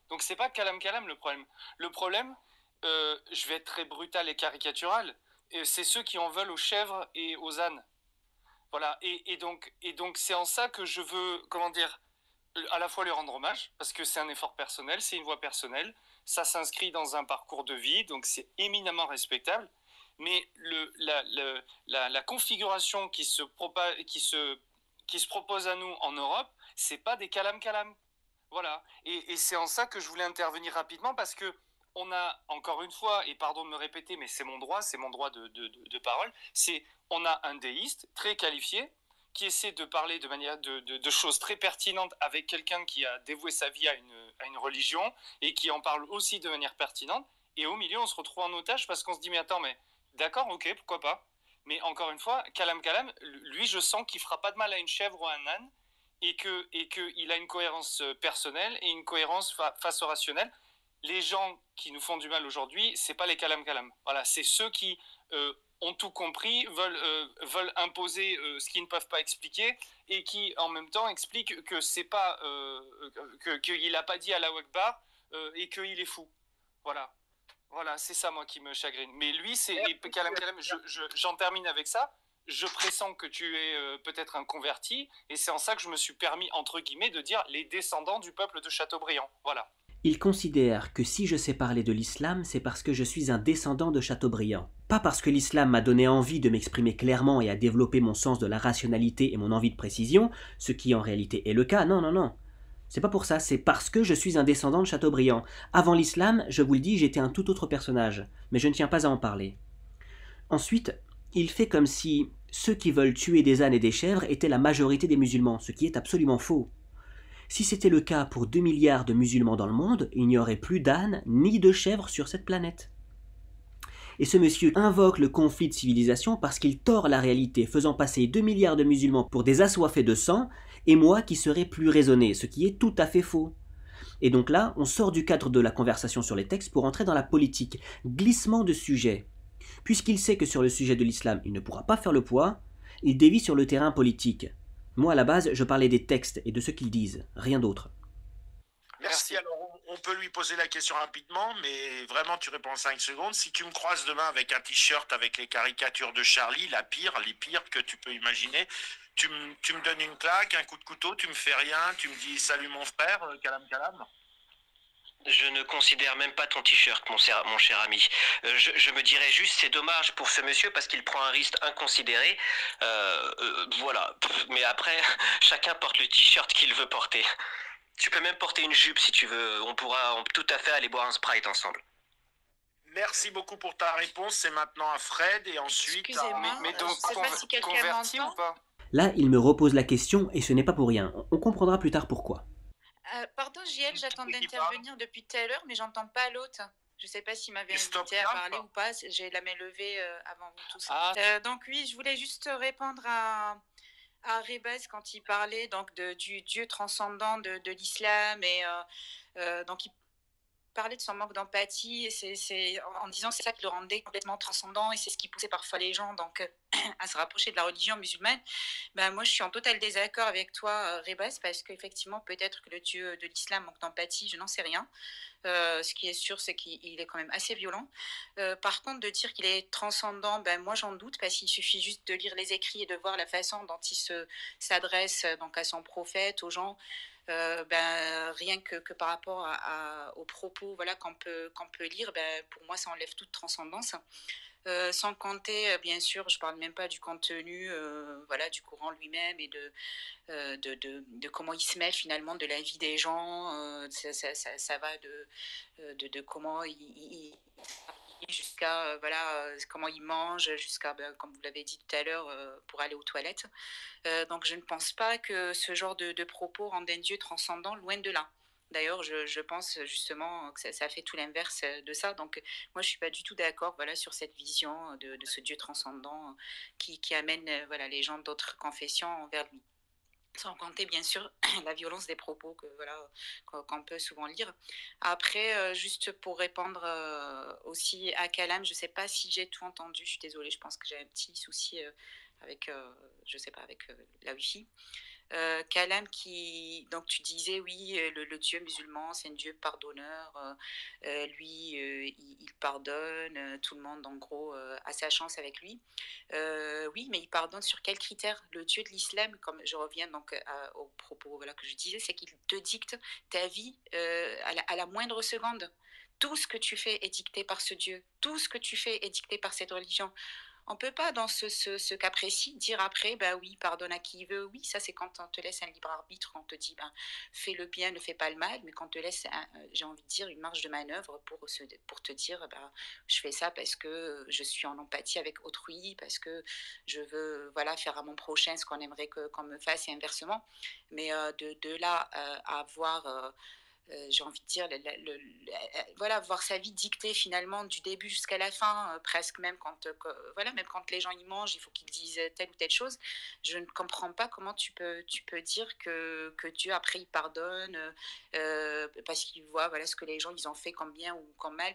Donc c'est pas Kalam le problème. Le problème, je vais être très brutal et caricatural, c'est ceux qui en veulent aux chèvres et aux ânes. Voilà, et donc c'est en ça que je veux, comment dire, à la fois lui rendre hommage, parce que c'est un effort personnel, c'est une voie personnelle, ça s'inscrit dans un parcours de vie, donc c'est éminemment respectable, mais la configuration qui se propose à nous en Europe, c'est pas des Kalam. Voilà, et c'est en ça que je voulais intervenir rapidement parce que on a, encore une fois, et pardon de me répéter, mais c'est mon droit de parole, on a un déiste très qualifié qui essaie de parler de choses très pertinentes avec quelqu'un qui a dévoué sa vie à une religion et qui en parle aussi de manière pertinente, et au milieu on se retrouve en otage parce qu'on se dit mais attends, mais d'accord, ok, pourquoi pas, mais encore une fois, Kalam, lui je sens qu'il fera pas de mal à une chèvre ou à un âne, et qu'il a une cohérence personnelle et une cohérence face au rationnel. Les gens qui nous font du mal aujourd'hui, c'est pas les Kalam. Voilà, c'est ceux qui ont tout compris, veulent imposer ce qu'ils ne peuvent pas expliquer et qui en même temps expliquent que c'est pas qu'il a pas dit Allahu Akbar et qu'il est fou. Voilà, c'est ça moi qui me chagrine. Mais lui, c'est Kalam. J'en termine avec ça. Je pressens que tu es peut-être un converti, et c'est en ça que je me suis permis, entre guillemets, de dire les descendants du peuple de Chateaubriand. Voilà. Il considère que si je sais parler de l'islam, c'est parce que je suis un descendant de Chateaubriand. Pas parce que l'islam m'a donné envie de m'exprimer clairement et a développé mon sens de la rationalité et mon envie de précision, ce qui en réalité est le cas, non. C'est pas pour ça, c'est parce que je suis un descendant de Chateaubriand. Avant l'islam, je vous le dis, j'étais un tout autre personnage, mais je ne tiens pas à en parler. Ensuite, il fait comme si ceux qui veulent tuer des ânes et des chèvres étaient la majorité des musulmans, ce qui est absolument faux. Si c'était le cas pour 2 milliards de musulmans dans le monde, il n'y aurait plus d'ânes ni de chèvres sur cette planète. Et ce monsieur invoque le conflit de civilisation parce qu'il tord la réalité, faisant passer 2 milliards de musulmans pour des assoiffés de sang, et moi qui serais plus raisonné, ce qui est tout à fait faux. Et donc là, on sort du cadre de la conversation sur les textes pour entrer dans la politique. Glissement de sujet. Puisqu'il sait que sur le sujet de l'islam, il ne pourra pas faire le poids, il dévie sur le terrain politique. Moi, à la base, je parlais des textes et de ce qu'ils disent, rien d'autre. Merci. Alors, on peut lui poser la question rapidement, mais vraiment, tu réponds en 5 secondes. Si tu me croises demain avec un t-shirt avec les caricatures de Charlie, les pires que tu peux imaginer, tu me donnes une claque, un coup de couteau, tu me fais rien, tu me dis salut mon frère, Kalam Kalam. Je ne considère même pas ton t-shirt, mon cher ami. Je me dirais juste, c'est dommage pour ce monsieur parce qu'il prend un risque inconsidéré. Voilà. Mais après, chacun porte le t-shirt qu'il veut porter. Tu peux même porter une jupe si tu veux. On pourra tout à fait aller boire un Sprite ensemble. Merci beaucoup pour ta réponse. C'est maintenant à Fred et ensuite Excusez-moi, Mais donc, je sais pas si quelqu'un converti m'entend. ou pas? Là, il me repose la question et ce n'est pas pour rien. On comprendra plus tard pourquoi. Pardon, JL, j'attends d'intervenir depuis tout à l'heure, mais j'entends pas l'autre. Je sais pas s'il m'avait invité à parler ou pas. J'ai la main levée avant vous tous. Donc oui, je voulais juste répondre à Rebaz quand il parlait donc du Dieu transcendant de l'islam et donc il parlait de son manque d'empathie et c'est en disant que c'est ça qui le rendait complètement transcendant et c'est ce qui poussait parfois les gens donc à se rapprocher de la religion musulmane. Ben, moi je suis en total désaccord avec toi Rebaz parce qu'effectivement peut-être que le Dieu de l'islam manque d'empathie, je n'en sais rien. Ce qui est sûr, c'est qu'il est quand même assez violent. Par contre, de dire qu'il est transcendant, ben moi j'en doute parce qu'il suffit juste de lire les écrits et de voir la façon dont il s'adresse donc à son prophète, aux gens. Ben, rien que par rapport aux propos voilà, qu'on peut lire, ben, pour moi ça enlève toute transcendance. Sans compter, bien sûr, je ne parle même pas du contenu voilà, du Coran lui-même et de comment il se mêle finalement de la vie des gens. Ça va de comment il jusqu'à voilà, comment il mange, jusqu'à, comme vous l'avez dit tout à l'heure, pour aller aux toilettes. Donc je ne pense pas que ce genre de propos rendent un Dieu transcendant, loin de là. D'ailleurs, je pense justement que ça fait tout l'inverse de ça. Donc, moi, je ne suis pas du tout d'accord voilà, sur cette vision de ce Dieu transcendant qui amène voilà, les gens d'autres confessions vers lui. Sans compter, bien sûr, la violence des propos qu'on peut souvent lire. Après, juste pour répondre aussi à Kalam, je ne sais pas si j'ai tout entendu. Je suis désolée, je pense que j'ai un petit souci avec, je sais pas, avec la Wi-Fi. Kalam donc tu disais oui le Dieu musulman c'est un Dieu pardonneur, lui il pardonne, tout le monde en gros a sa chance avec lui, oui mais il pardonne sur quels critères? Le Dieu de l'islam, comme je reviens donc aux propos voilà, que je disais, c'est qu'il te dicte ta vie à la moindre seconde. Tout ce que tu fais est dicté par ce Dieu, tout ce que tu fais est dicté par cette religion. On ne peut pas, dans ce cas précis, dire après, bah oui, pardonne à qui il veut. Oui, ça c'est quand on te laisse un libre arbitre, on te dit, fais le bien, ne fais pas le mal, mais quand on te laisse, j'ai envie de dire, une marge de manœuvre pour te dire, je fais ça parce que je suis en empathie avec autrui, parce que je veux voilà, faire à mon prochain ce qu'on aimerait qu'on me fasse et inversement. Mais de là à avoir... j'ai envie de dire, voilà, voir sa vie dictée finalement du début jusqu'à la fin, presque même voilà, même quand les gens y mangent, il faut qu'ils disent telle ou telle chose. Je ne comprends pas comment tu peux dire que Dieu après il pardonne parce qu'il voit voilà, ce que les gens ils ont fait comme bien ou comme mal.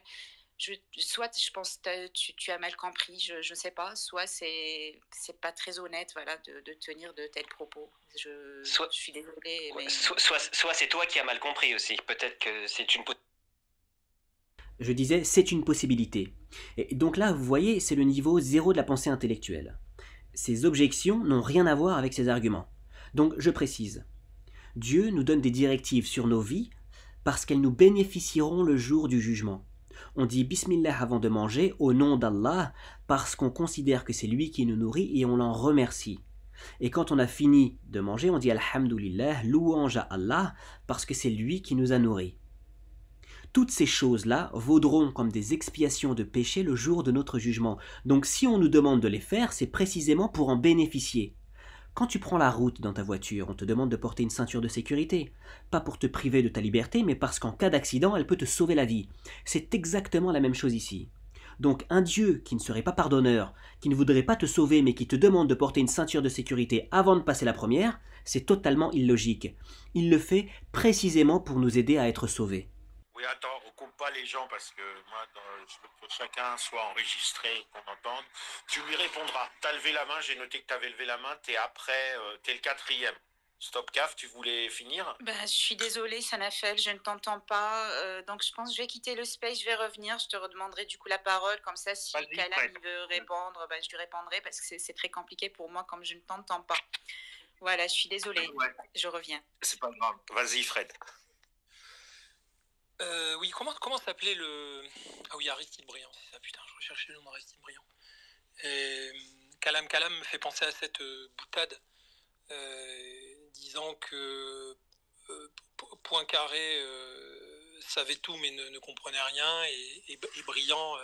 Soit je pense que tu as mal compris, je ne sais pas, soit c'est pas très honnête voilà, de tenir de tels propos. Je suis désolée. Mais... Soit c'est toi qui as mal compris aussi, peut-être que c'est une... Je disais, c'est une possibilité. Et donc là, vous voyez, c'est le niveau zéro de la pensée intellectuelle. Ces objections n'ont rien à voir avec ces arguments. Donc je précise, Dieu nous donne des directives sur nos vies parce qu'elles nous bénéficieront le jour du jugement. On dit Bismillah avant de manger, au nom d'Allah, parce qu'on considère que c'est lui qui nous nourrit et on l'en remercie. Et quand on a fini de manger, on dit Alhamdulillah, louange à Allah, parce que c'est lui qui nous a nourris. Toutes ces choses-là vaudront comme des expiations de péché le jour de notre jugement. Donc si on nous demande de les faire, c'est précisément pour en bénéficier. Quand tu prends la route dans ta voiture, on te demande de porter une ceinture de sécurité. Pas pour te priver de ta liberté, mais parce qu'en cas d'accident, elle peut te sauver la vie. C'est exactement la même chose ici. Donc un Dieu qui ne serait pas pardonneur, qui ne voudrait pas te sauver, mais qui te demande de porter une ceinture de sécurité avant de passer la première, c'est totalement illogique. Il le fait précisément pour nous aider à être sauvés. Oui, attends, on coupe pas les gens parce que moi, je veux que chacun soit enregistré, qu'on entende. Tu lui répondras. Tu as levé la main, j'ai noté que tu avais levé la main, t'es le 4e. Stop CAF, tu voulais finir? Je suis désolée, Sanafel, je ne t'entends pas. Donc je pense que je vais quitter le space, je vais revenir. Je te redemanderai du coup la parole. Comme ça, si Kalam il veut répondre, je lui répondrai parce que c'est très compliqué pour moi comme je ne t'entends pas. Voilà, je suis désolée. Ouais. Je reviens. C'est pas grave. Vas-y, Fred. Oui, comment s'appelait le... Ah oui, Aristide Briand, c'est ça, putain, je recherchais le nom d'Aristide Briand. Kalam me fait penser à cette boutade disant que Poincaré savait tout mais ne comprenait rien et Briand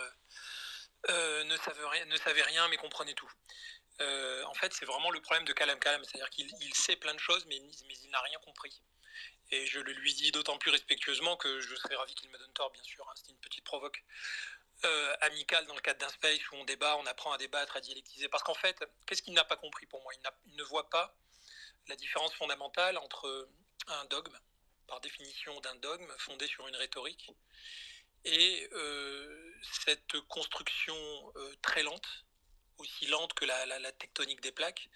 ne savait rien mais comprenait tout. En fait, c'est vraiment le problème de Kalam, c'est-à-dire qu'il sait plein de choses mais il n'a rien compris. Et je le lui dis d'autant plus respectueusement que je serais ravi qu'il me donne tort, bien sûr. Hein. C'était une petite provoque amicale dans le cadre d'un space où on débat, on apprend à débattre, à dialectiser. Parce qu'en fait, qu'est-ce qu'il n'a pas compris pour moi ? Il ne voit pas la différence fondamentale entre un dogme, par définition d'un dogme fondé sur une rhétorique, et cette construction très lente, aussi lente que la tectonique des plaques,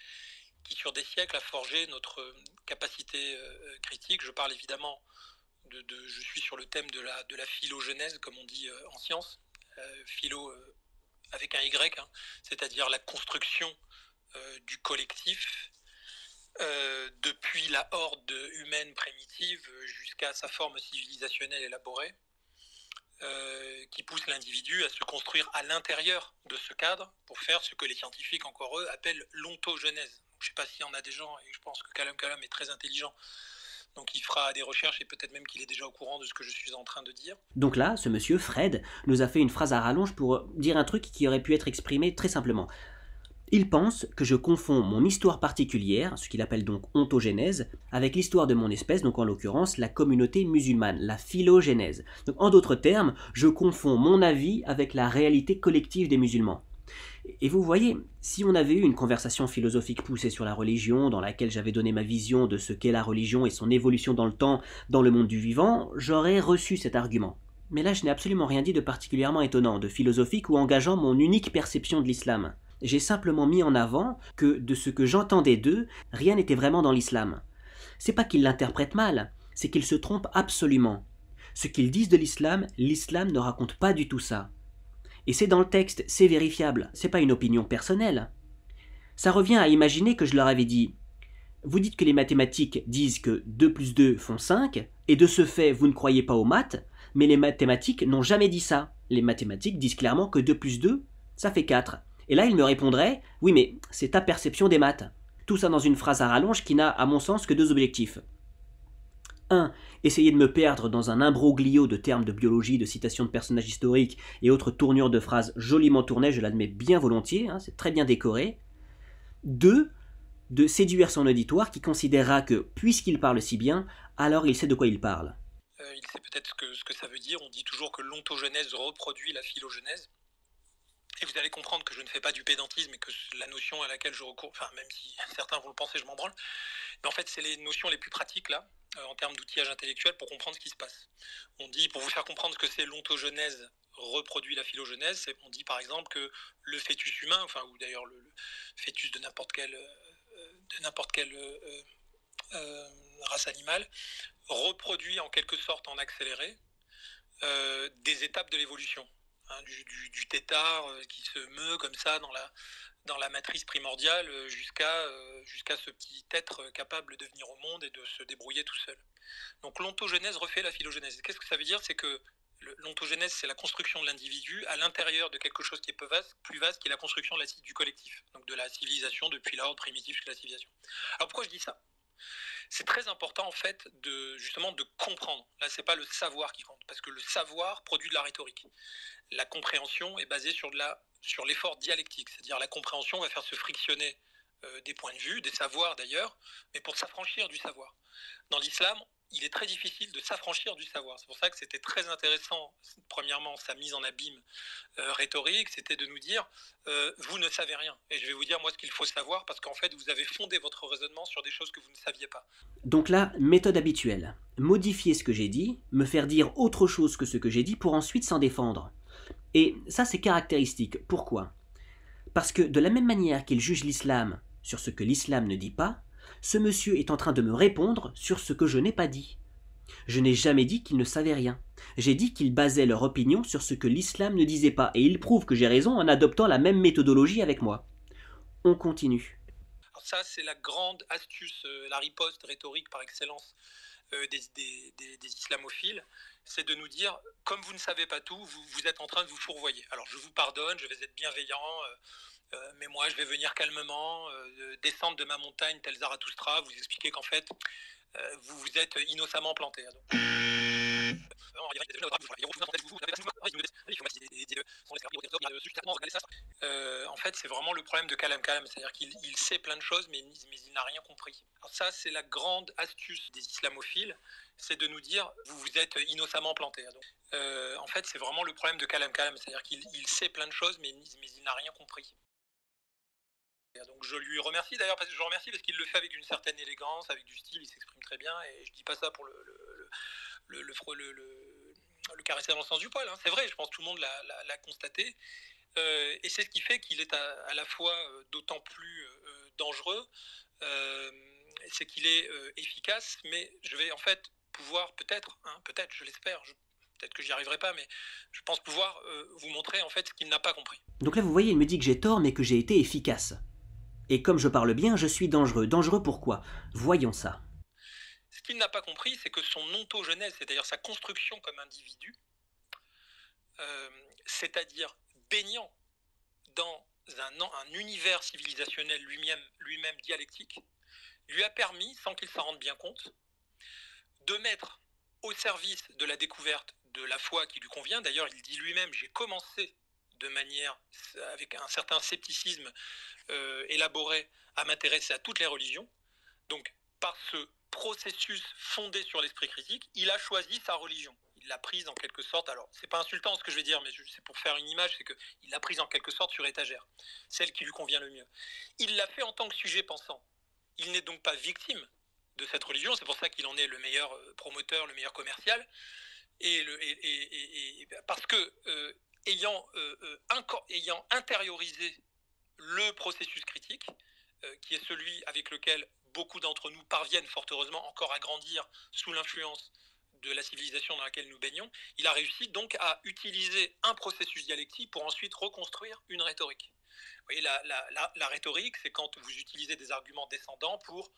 qui sur des siècles a forgé notre capacité critique. Je parle évidemment je suis sur le thème de la phylogénèse, comme on dit en sciences, philo avec un Y, hein, c'est-à-dire la construction du collectif depuis la horde humaine primitive jusqu'à sa forme civilisationnelle élaborée, qui pousse l'individu à se construire à l'intérieur de ce cadre pour faire ce que les scientifiques, encore eux, appellent l'ontogenèse. Je ne sais pas s'il y en a des gens, et je pense que Kalam est très intelligent, donc il fera des recherches et peut-être même qu'il est déjà au courant de ce que je suis en train de dire. Donc là, ce monsieur, Fred, nous a fait une phrase à rallonge pour dire un truc qui aurait pu être exprimé très simplement. Il pense que je confonds mon histoire particulière, ce qu'il appelle donc ontogénèse, avec l'histoire de mon espèce, donc en l'occurrence la communauté musulmane, la phylogénèse. Donc en d'autres termes, je confonds mon avis avec la réalité collective des musulmans. Et vous voyez, si on avait eu une conversation philosophique poussée sur la religion, dans laquelle j'avais donné ma vision de ce qu'est la religion et son évolution dans le temps, dans le monde du vivant, j'aurais reçu cet argument. Mais là, je n'ai absolument rien dit de particulièrement étonnant, de philosophique ou engageant mon unique perception de l'islam. J'ai simplement mis en avant que, de ce que j'entendais d'eux, rien n'était vraiment dans l'islam. C'est pas qu'ils l'interprètent mal, c'est qu'ils se trompent absolument. Ce qu'ils disent de l'islam ne raconte pas du tout ça. Et c'est dans le texte, c'est vérifiable, c'est pas une opinion personnelle. Ça revient à imaginer que je leur avais dit « Vous dites que les mathématiques disent que 2 plus 2 font 5, et de ce fait, vous ne croyez pas aux maths, mais les mathématiques n'ont jamais dit ça. Les mathématiques disent clairement que 2 plus 2, ça fait 4. » Et là, il me répondrait « Oui, mais c'est ta perception des maths. » Tout ça dans une phrase à rallonge qui n'a, à mon sens, que 2 objectifs. 1. Essayer de me perdre dans un imbroglio de termes de biologie, de citations de personnages historiques et autres tournures de phrases joliment tournées, je l'admets bien volontiers, hein, c'est très bien décoré. 2. De séduire son auditoire qui considérera que, puisqu'il parle si bien, alors il sait de quoi il parle. Il sait peut-être ce que ça veut dire. On dit toujours que l'ontogenèse reproduit la phylogénèse. Et vous allez comprendre que je ne fais pas du pédantisme et que la notion à laquelle je recours, enfin même si certains vont le penser, je m'en branle, mais en fait c'est les notions les plus pratiques là, en termes d'outillage intellectuel pour comprendre ce qui se passe. On dit, pour vous faire comprendre ce que c'est l'ontogenèse reproduit la phylogénèse, on dit par exemple que le fœtus humain, enfin ou d'ailleurs le fœtus de n'importe quelle race animale, reproduit en quelque sorte en accéléré des étapes de l'évolution. Hein, du tétard qui se meut comme ça dans la matrice primordiale jusqu'à ce petit être capable de venir au monde et de se débrouiller tout seul. Donc l'ontogenèse refait la phylogénèse. Qu'est-ce que ça veut dire ? C'est que L'ontogénèse, c'est la construction de l'individu à l'intérieur de quelque chose qui est plus vaste, qui est la construction du collectif, donc de la civilisation depuis l'ordre primitif jusqu'à la civilisation. Alors pourquoi je dis ça ? C'est très important en fait justement de comprendre. Là, c'est pas le savoir qui compte, parce que le savoir produit de la rhétorique. La compréhension est basée sur l'effort dialectique, c'est-à-dire la compréhension va faire se frictionner des points de vue, des savoirs d'ailleurs, mais pour s'affranchir du savoir. Dans l'islam, il est très difficile de s'affranchir du savoir. C'est pour ça que c'était très intéressant, premièrement, sa mise en abîme rhétorique, c'était de nous dire vous ne savez rien. Et je vais vous dire, moi, ce qu'il faut savoir, parce qu'en fait, vous avez fondé votre raisonnement sur des choses que vous ne saviez pas. Donc là, méthode habituelle. Modifier ce que j'ai dit, me faire dire autre chose que ce que j'ai dit pour ensuite s'en défendre. Et ça, c'est caractéristique. Pourquoi ? Parce que de la même manière qu'il juge l'islam sur ce que l'islam ne dit pas, ce monsieur est en train de me répondre sur ce que je n'ai pas dit. Je n'ai jamais dit qu'ils ne savaient rien. J'ai dit qu'ils basaient leur opinion sur ce que l'islam ne disait pas, et ils prouvent que j'ai raison en adoptant la même méthodologie avec moi. On continue. Alors ça, c'est la grande astuce, la riposte rhétorique par excellence des islamophiles, c'est de nous dire, comme vous ne savez pas tout, vous êtes en train de vous fourvoyer. Alors je vous pardonne, je vais être bienveillant, mais moi je vais venir calmement, descendre de ma montagne tel Zarathustra, vous expliquer qu'en fait, vous vous êtes innocemment planté. Donc. En fait, c'est vraiment le problème de Kalam Kalam, c'est-à-dire qu'il sait plein de choses, mais il n'a rien compris. Alors ça, c'est la grande astuce des islamophiles, c'est de nous dire, vous êtes innocemment planté. Donc, en fait, c'est vraiment le problème de Kalam Kalam, c'est-à-dire qu'il sait plein de choses, mais il n'a rien compris. Donc je lui remercie d'ailleurs, parce qu'il le fait avec une certaine élégance, avec du style, il s'exprime très bien, et je dis pas ça pour le caresser dans le sens du poil, hein. C'est vrai, je pense que tout le monde l'a constaté, et c'est ce qui fait qu'il est à la fois d'autant plus dangereux, c'est qu'il est efficace, mais je vais en fait pouvoir peut-être, je l'espère, peut-être que j'y arriverai pas, mais je pense pouvoir vous montrer en fait ce qu'il n'a pas compris. Donc là vous voyez, il me dit que j'ai tort mais que j'ai été efficace. Et comme je parle bien, je suis dangereux. Dangereux pourquoi ? Voyons ça. Ce qu'il n'a pas compris, c'est que son ontogenèse, c'est-à-dire sa construction comme individu, c'est-à-dire baignant dans un univers civilisationnel lui-même dialectique, lui a permis, sans qu'il s'en rende bien compte, de mettre au service de la découverte de la foi qui lui convient. D'ailleurs, il dit lui-même, j'ai commencé de manière, avec un certain scepticisme élaboré, à m'intéresser à toutes les religions. Donc, par ce processus fondé sur l'esprit critique, il a choisi sa religion. Il l'a prise en quelque sorte, alors c'est pas insultant ce que je vais dire, mais c'est pour faire une image, c'est qu'il l'a prise en quelque sorte sur étagère, celle qui lui convient le mieux. Il l'a fait en tant que sujet pensant. Il n'est donc pas victime de cette religion, c'est pour ça qu'il en est le meilleur promoteur, le meilleur commercial, parce que ayant intériorisé le processus critique, qui est celui avec lequel beaucoup d'entre nous parviennent fort heureusement encore à grandir sous l'influence de la civilisation dans laquelle nous baignons, il a réussi donc à utiliser un processus dialectique pour ensuite reconstruire une rhétorique. Vous voyez, la rhétorique, c'est quand vous utilisez des arguments descendants pour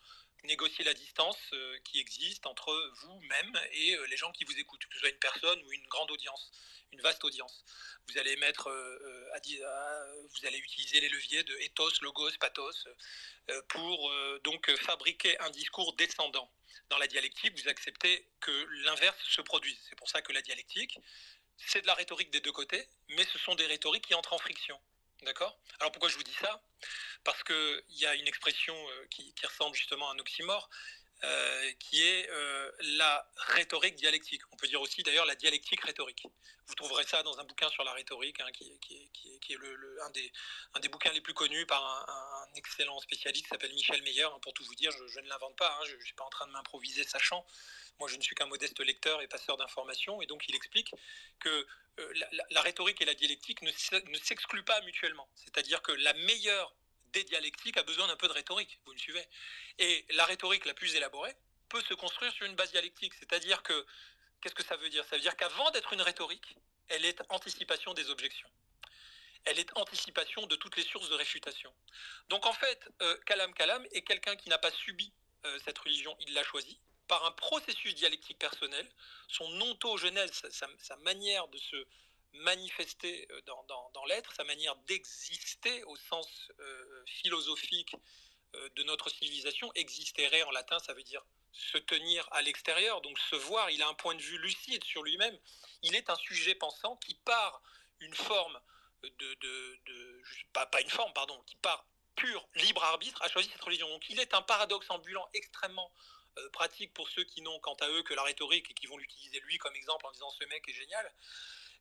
négocier la distance qui existe entre vous-même et les gens qui vous écoutent, que ce soit une personne ou une grande audience, une vaste audience. Vous allez vous allez utiliser les leviers de ethos, logos, pathos pour donc fabriquer un discours descendant. Dans la dialectique, vous acceptez que l'inverse se produise. C'est pour ça que la dialectique, c'est de la rhétorique des deux côtés, mais ce sont des rhétoriques qui entrent en friction. D'accord ? Alors pourquoi je vous dis ça ? Parce qu'il y a une expression qui ressemble justement à un oxymore, qui est la rhétorique dialectique. On peut dire aussi d'ailleurs la dialectique rhétorique. Vous trouverez ça dans un bouquin sur la rhétorique, hein, qui est un des bouquins les plus connus par un excellent spécialiste qui s'appelle Michel Meyer. Hein, pour tout vous dire, je ne l'invente pas, hein, je ne suis pas en train de m'improviser sachant. Moi, je ne suis qu'un modeste lecteur et passeur d'informations, et donc il explique que la rhétorique et la dialectique ne s'excluent pas mutuellement. C'est-à-dire que la meilleure des dialectiques a besoin d'un peu de rhétorique, vous me suivez ? Et la rhétorique la plus élaborée peut se construire sur une base dialectique. C'est-à-dire que, qu'est-ce que ça veut dire ? Ça veut dire qu'avant d'être une rhétorique, elle est anticipation des objections. Elle est anticipation de toutes les sources de réfutation. Donc en fait, Kalam Kalam est quelqu'un qui n'a pas subi cette religion, il l'a choisie. par un processus dialectique personnel, son ontogenèse, sa manière de se manifester dans l'être, sa manière d'exister au sens philosophique de notre civilisation. Existere en latin, ça veut dire se tenir à l'extérieur, donc se voir. Il a un point de vue lucide sur lui-même. Il est un sujet pensant qui part une forme pas une forme, pardon, qui par pur libre arbitre a choisi cette religion. Donc il est un paradoxe ambulant extrêmement pratique pour ceux qui n'ont quant à eux que la rhétorique et qui vont l'utiliser lui comme exemple en disant ce mec est génial.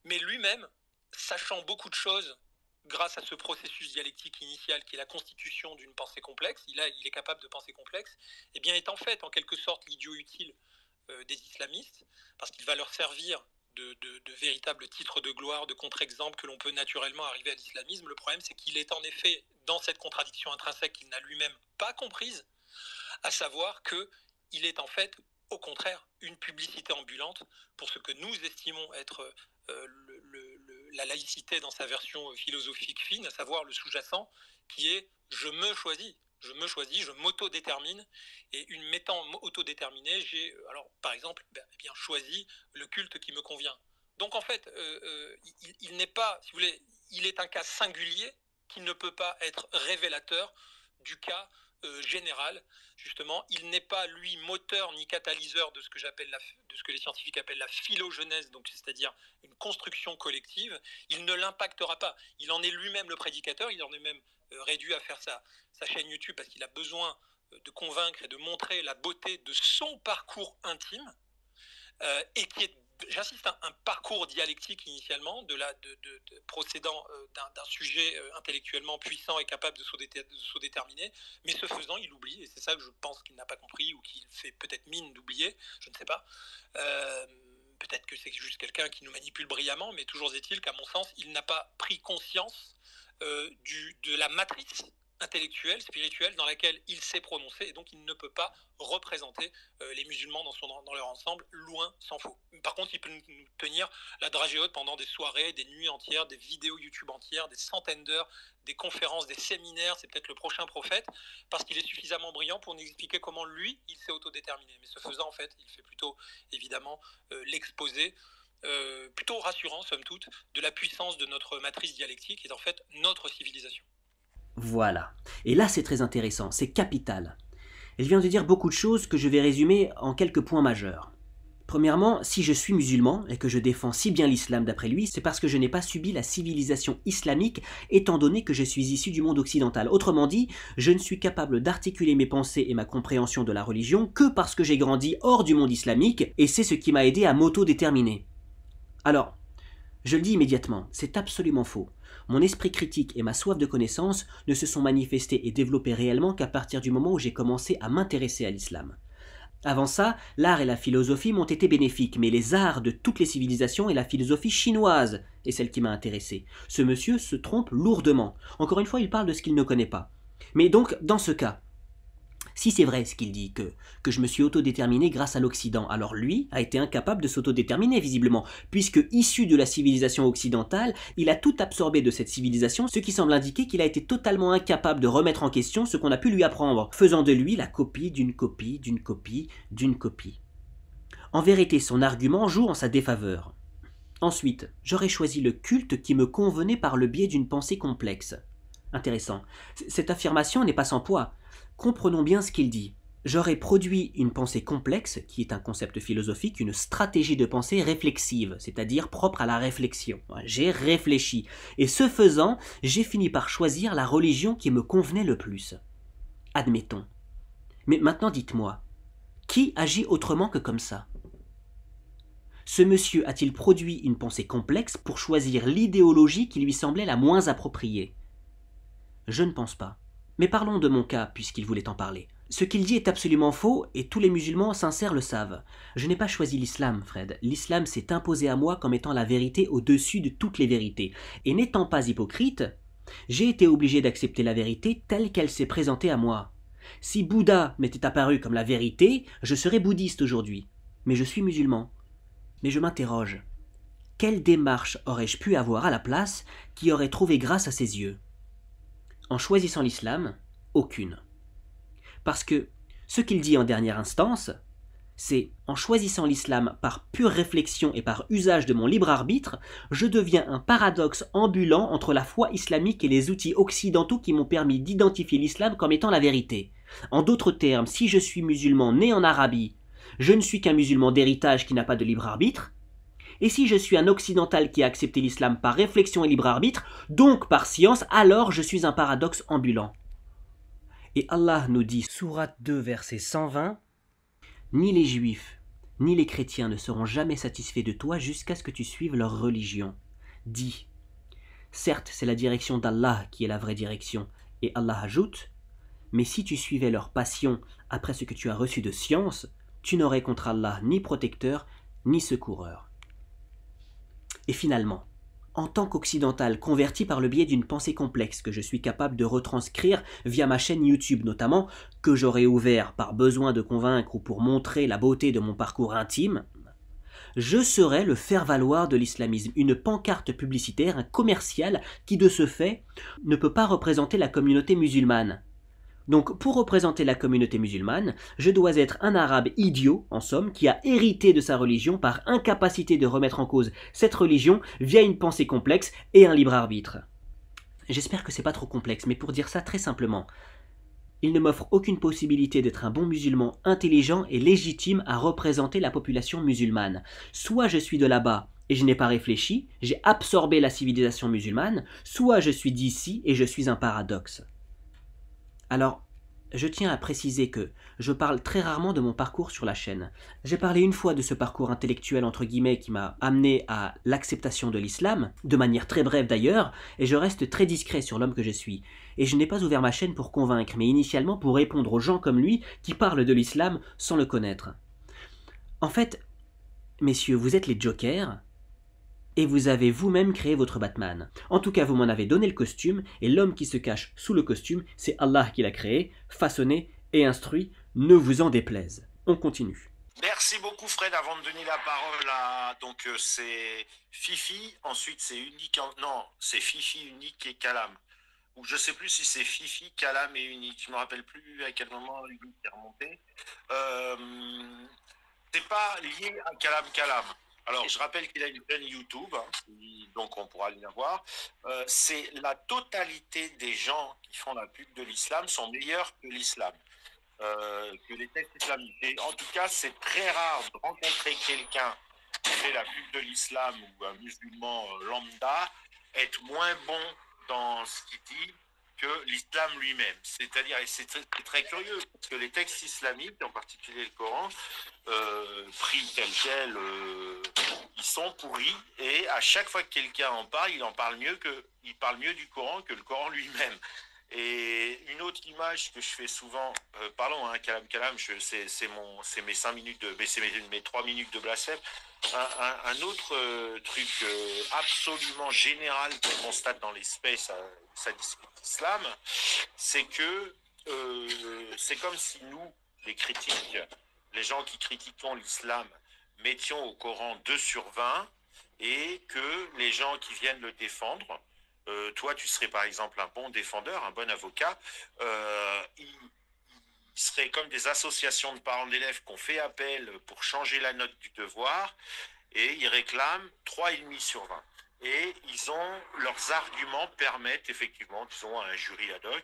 Mais lui-même, sachant beaucoup de choses grâce à ce processus dialectique initial qui est la constitution d'une pensée complexe, il est capable de penser complexe, et bien est en fait en quelque sorte l'idiot utile des islamistes, parce qu'il va leur servir de véritables titres de gloire, de contre-exemples que l'on peut naturellement arriver à l'islamisme. Le problème, c'est qu'il est en effet dans cette contradiction intrinsèque qu'il n'a lui-même pas comprise, à savoir qu'il est en fait, au contraire, une publicité ambulante pour ce que nous estimons être la laïcité dans sa version philosophique fine, à savoir le sous-jacent, qui est « je me choisis ». Je me choisis, je m'autodétermine, et m'étant autodéterminé, j'ai alors par exemple choisi le culte qui me convient. Donc en fait, il n'est pas, si vous voulez, il est un cas singulier qui ne peut pas être révélateur du cas général. Justement, il n'est pas lui moteur ni catalyseur de ce que les scientifiques appellent la philogenèse, donc c'est-à-dire une construction collective. Il ne l'impactera pas. Il en est lui-même le prédicateur. Il en est même réduit à faire sa chaîne YouTube parce qu'il a besoin de convaincre et de montrer la beauté de son parcours intime et qui est, j'insiste, un parcours dialectique initialement, procédant d'un sujet intellectuellement puissant et capable de s'autodéterminer, mais ce faisant, il oublie, et c'est ça que je pense qu'il n'a pas compris ou qu'il fait peut-être mine d'oublier, je ne sais pas. Peut-être que c'est juste quelqu'un qui nous manipule brillamment, mais toujours est-il qu'à mon sens, il n'a pas pris conscience de la matrice intellectuelle, spirituelle dans laquelle il s'est prononcé, et donc il ne peut pas représenter les musulmans dans leur ensemble, loin s'en faut. Par contre, il peut nous tenir la dragée haute pendant des soirées, des nuits entières, des vidéos YouTube entières, des centaines d'heures, des conférences, des séminaires, c'est peut-être le prochain prophète, parce qu'il est suffisamment brillant pour nous expliquer comment lui, il s'est autodéterminé. Mais ce faisant, en fait, il fait plutôt, évidemment, l'exposé plutôt rassurant, somme toute, de la puissance de notre matrice dialectique et en fait notre civilisation. Voilà. Et là, c'est très intéressant, c'est capital. Elle vient de dire beaucoup de choses que je vais résumer en quelques points majeurs. Premièrement, si je suis musulman et que je défends si bien l'islam d'après lui, c'est parce que je n'ai pas subi la civilisation islamique étant donné que je suis issu du monde occidental. Autrement dit, je ne suis capable d'articuler mes pensées et ma compréhension de la religion que parce que j'ai grandi hors du monde islamique et c'est ce qui m'a aidé à m'auto-déterminer. Alors, je le dis immédiatement, c'est absolument faux. Mon esprit critique et ma soif de connaissance ne se sont manifestés et développés réellement qu'à partir du moment où j'ai commencé à m'intéresser à l'islam. Avant ça, l'art et la philosophie m'ont été bénéfiques, mais les arts de toutes les civilisations et la philosophie chinoise est celle qui m'a intéressé. Ce monsieur se trompe lourdement. Encore une fois, il parle de ce qu'il ne connaît pas. Mais donc, dans ce cas, si c'est vrai ce qu'il dit, que je me suis autodéterminé grâce à l'Occident, alors lui a été incapable de s'autodéterminer visiblement, puisque issu de la civilisation occidentale, il a tout absorbé de cette civilisation, ce qui semble indiquer qu'il a été totalement incapable de remettre en question ce qu'on a pu lui apprendre, faisant de lui la copie d'une copie, d'une copie, d'une copie. En vérité, son argument joue en sa défaveur. Ensuite, j'aurais choisi le culte qui me convenait par le biais d'une pensée complexe. Intéressant. Cette affirmation n'est pas sans poids. Comprenons bien ce qu'il dit. J'aurais produit une pensée complexe, qui est un concept philosophique, une stratégie de pensée réflexive, c'est-à-dire propre à la réflexion. J'ai réfléchi, et ce faisant, j'ai fini par choisir la religion qui me convenait le plus. Admettons. Mais maintenant dites-moi, qui agit autrement que comme ça ? Ce monsieur a-t-il produit une pensée complexe pour choisir l'idéologie qui lui semblait la moins appropriée ? Je ne pense pas. Mais parlons de mon cas, puisqu'il voulait en parler. Ce qu'il dit est absolument faux, et tous les musulmans sincères le savent. Je n'ai pas choisi l'islam, Fred. L'islam s'est imposé à moi comme étant la vérité au-dessus de toutes les vérités. Et n'étant pas hypocrite, j'ai été obligé d'accepter la vérité telle qu'elle s'est présentée à moi. Si Bouddha m'était apparu comme la vérité, je serais bouddhiste aujourd'hui. Mais je suis musulman. Mais je m'interroge. Quelle démarche aurais-je pu avoir à la place qui aurait trouvé grâce à ses yeux ? En choisissant l'islam, aucune. Parce que ce qu'il dit en dernière instance, C'est en choisissant l'islam par pure réflexion et par usage de mon libre arbitre, je deviens un paradoxe ambulant entre la foi islamique et les outils occidentaux qui m'ont permis d'identifier l'islam comme étant la vérité. En d'autres termes, si je suis musulman né en Arabie, je ne suis qu'un musulman d'héritage qui n'a pas de libre arbitre. Et si je suis un occidental qui a accepté l'islam par réflexion et libre arbitre, donc par science, alors je suis un paradoxe ambulant. Et Allah nous dit, sourate 2, verset 120, « Ni les juifs, ni les chrétiens ne seront jamais satisfaits de toi jusqu'à ce que tu suives leur religion. » Dis, certes, c'est la direction d'Allah qui est la vraie direction. Et Allah ajoute, « Mais si tu suivais leur passion après ce que tu as reçu de science, tu n'aurais contre Allah ni protecteur, ni secoureur. » Et finalement, en tant qu'occidental converti par le biais d'une pensée complexe que je suis capable de retranscrire via ma chaîne YouTube notamment, que j'aurais ouvert par besoin de convaincre ou pour montrer la beauté de mon parcours intime, je serais le faire-valoir de l'islamisme, une pancarte publicitaire, un commercial qui de ce fait ne peut pas représenter la communauté musulmane. Donc pour représenter la communauté musulmane, je dois être un arabe idiot, en somme, qui a hérité de sa religion par incapacité de remettre en cause cette religion via une pensée complexe et un libre arbitre. J'espère que c'est pas trop complexe, mais pour dire ça très simplement, il ne m'offre aucune possibilité d'être un bon musulman intelligent et légitime à représenter la population musulmane. Soit je suis de là-bas et je n'ai pas réfléchi, j'ai absorbé la civilisation musulmane, soit je suis d'ici et je suis un paradoxe. Alors, je tiens à préciser que je parle très rarement de mon parcours sur la chaîne. J'ai parlé une fois de ce parcours intellectuel entre guillemets qui m'a amené à l'acceptation de l'islam, de manière très brève d'ailleurs, et je reste très discret sur l'homme que je suis. Et je n'ai pas ouvert ma chaîne pour convaincre, mais initialement pour répondre aux gens comme lui qui parlent de l'islam sans le connaître. En fait, messieurs, vous êtes les jokers, et vous avez vous-même créé votre Batman. En tout cas, vous m'en avez donné le costume, et l'homme qui se cache sous le costume, c'est Allah qui l'a créé, façonné et instruit, ne vous en déplaise. On continue. Merci beaucoup Fred. Avant de donner la parole à... Donc c'est Fifi, ensuite c'est Unique... Non, c'est Fifi, Unique et Kalam. Ou je sais plus si c'est Fifi, Kalam et Unique. Je me rappelle plus à quel moment Unique est remonté. C'est pas lié à Kalam. Alors, je rappelle qu'il a une chaîne YouTube, hein, donc on pourra la voir. C'est la totalité des gens qui font la pub de l'islam sont meilleurs que l'islam, que les textes islamiques. Et en tout cas, c'est très rare de rencontrer quelqu'un qui fait la pub de l'islam ou un musulman lambda être moins bon dans ce qu'il dit que l'islam lui-même. C'est-à-dire, et c'est très curieux, parce que les textes islamiques, en particulier le Coran, pris tel quel, ils sont pourris, et à chaque fois que quelqu'un en parle, il parle mieux du Coran que le Coran lui-même. Et une autre image que je fais souvent, parlons, hein, Kalam, c'est mes 5 minutes c'est mes 3 minutes de blasphème. Un autre truc absolument général qu'on constate dans les spaces, ça discute l'islam, c'est que c'est comme si nous, les critiques, les gens qui critiquons l'islam, mettions au Coran 2 sur 20 et que les gens qui viennent le défendre, toi tu serais par exemple un bon défendeur, un bon avocat, ils seraient comme des associations de parents d'élèves qui ont fait appel pour changer la note du devoir et ils réclament 3,5 sur 20. Et leurs arguments permettent effectivement, disons, à un jury ad hoc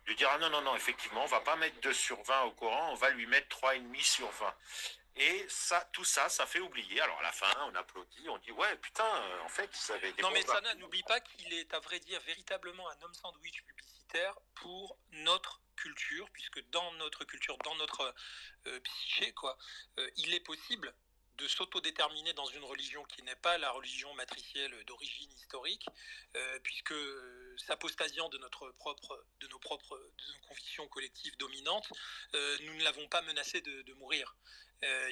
de dire ah non, effectivement, on va pas mettre 2 sur 20 au Coran, on va lui mettre 3,5 sur 20. Et tout ça fait oublier. Alors à la fin, on applaudit, on dit ouais, putain, en fait, ça avait des... Non mais Sana, n'oublie pas qu'il est, à vrai dire, véritablement un homme sandwich publicitaire pour notre culture, puisque dans notre culture, dans notre psyché, quoi, il est possible de s'autodéterminer dans une religion qui n'est pas la religion matricielle d'origine historique, puisque s'apostasiant de nos convictions collectives dominantes, nous ne l'avons pas menacé de mourir.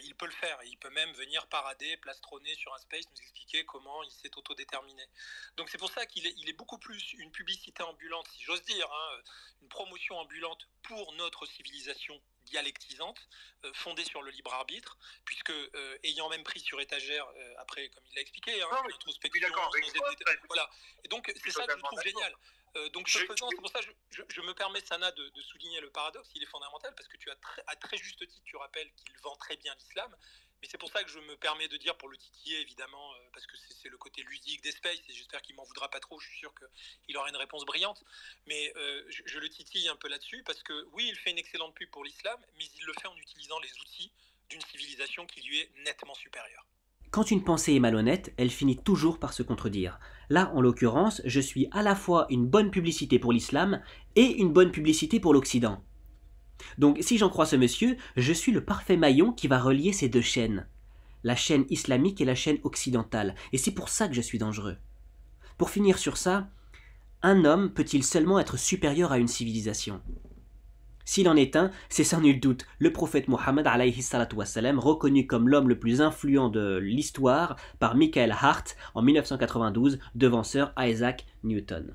Il peut le faire, il peut même venir parader, plastronner sur un space, nous expliquer comment il s'est autodéterminé. Donc c'est pour ça qu'il est beaucoup plus une publicité ambulante, si j'ose dire, hein, une promotion ambulante pour notre civilisation dialectisante, fondée sur le libre arbitre, puisque ayant même pris sur étagère, après, comme il l'a expliqué, l'introspection, voilà. Et donc c'est ça que je trouve génial. Donc c'est pour ça que je me permets, Sana, de souligner le paradoxe. Il est fondamental parce que tu as à très juste titre, tu rappelles qu'il vend très bien l'islam, mais c'est pour ça que je me permets de dire, pour le titiller évidemment, parce que c'est le côté ludique des Space, et j'espère qu'il m'en voudra pas trop, je suis sûr qu'il aura une réponse brillante, mais je le titille un peu là-dessus, parce que oui, il fait une excellente pub pour l'islam, mais il le fait en utilisant les outils d'une civilisation qui lui est nettement supérieure. Quand une pensée est malhonnête, elle finit toujours par se contredire. Là, en l'occurrence, je suis à la fois une bonne publicité pour l'islam et une bonne publicité pour l'Occident. Donc, si j'en crois ce monsieur, je suis le parfait maillon qui va relier ces deux chaînes. La chaîne islamique et la chaîne occidentale. Et c'est pour ça que je suis dangereux. Pour finir sur ça, un homme peut-il seulement être supérieur à une civilisation ? S'il en est un, c'est sans nul doute le prophète Mohammed alayhi salatu wassalam, reconnu comme l'homme le plus influent de l'histoire par Michael Hart en 1992 devant Sir Isaac Newton.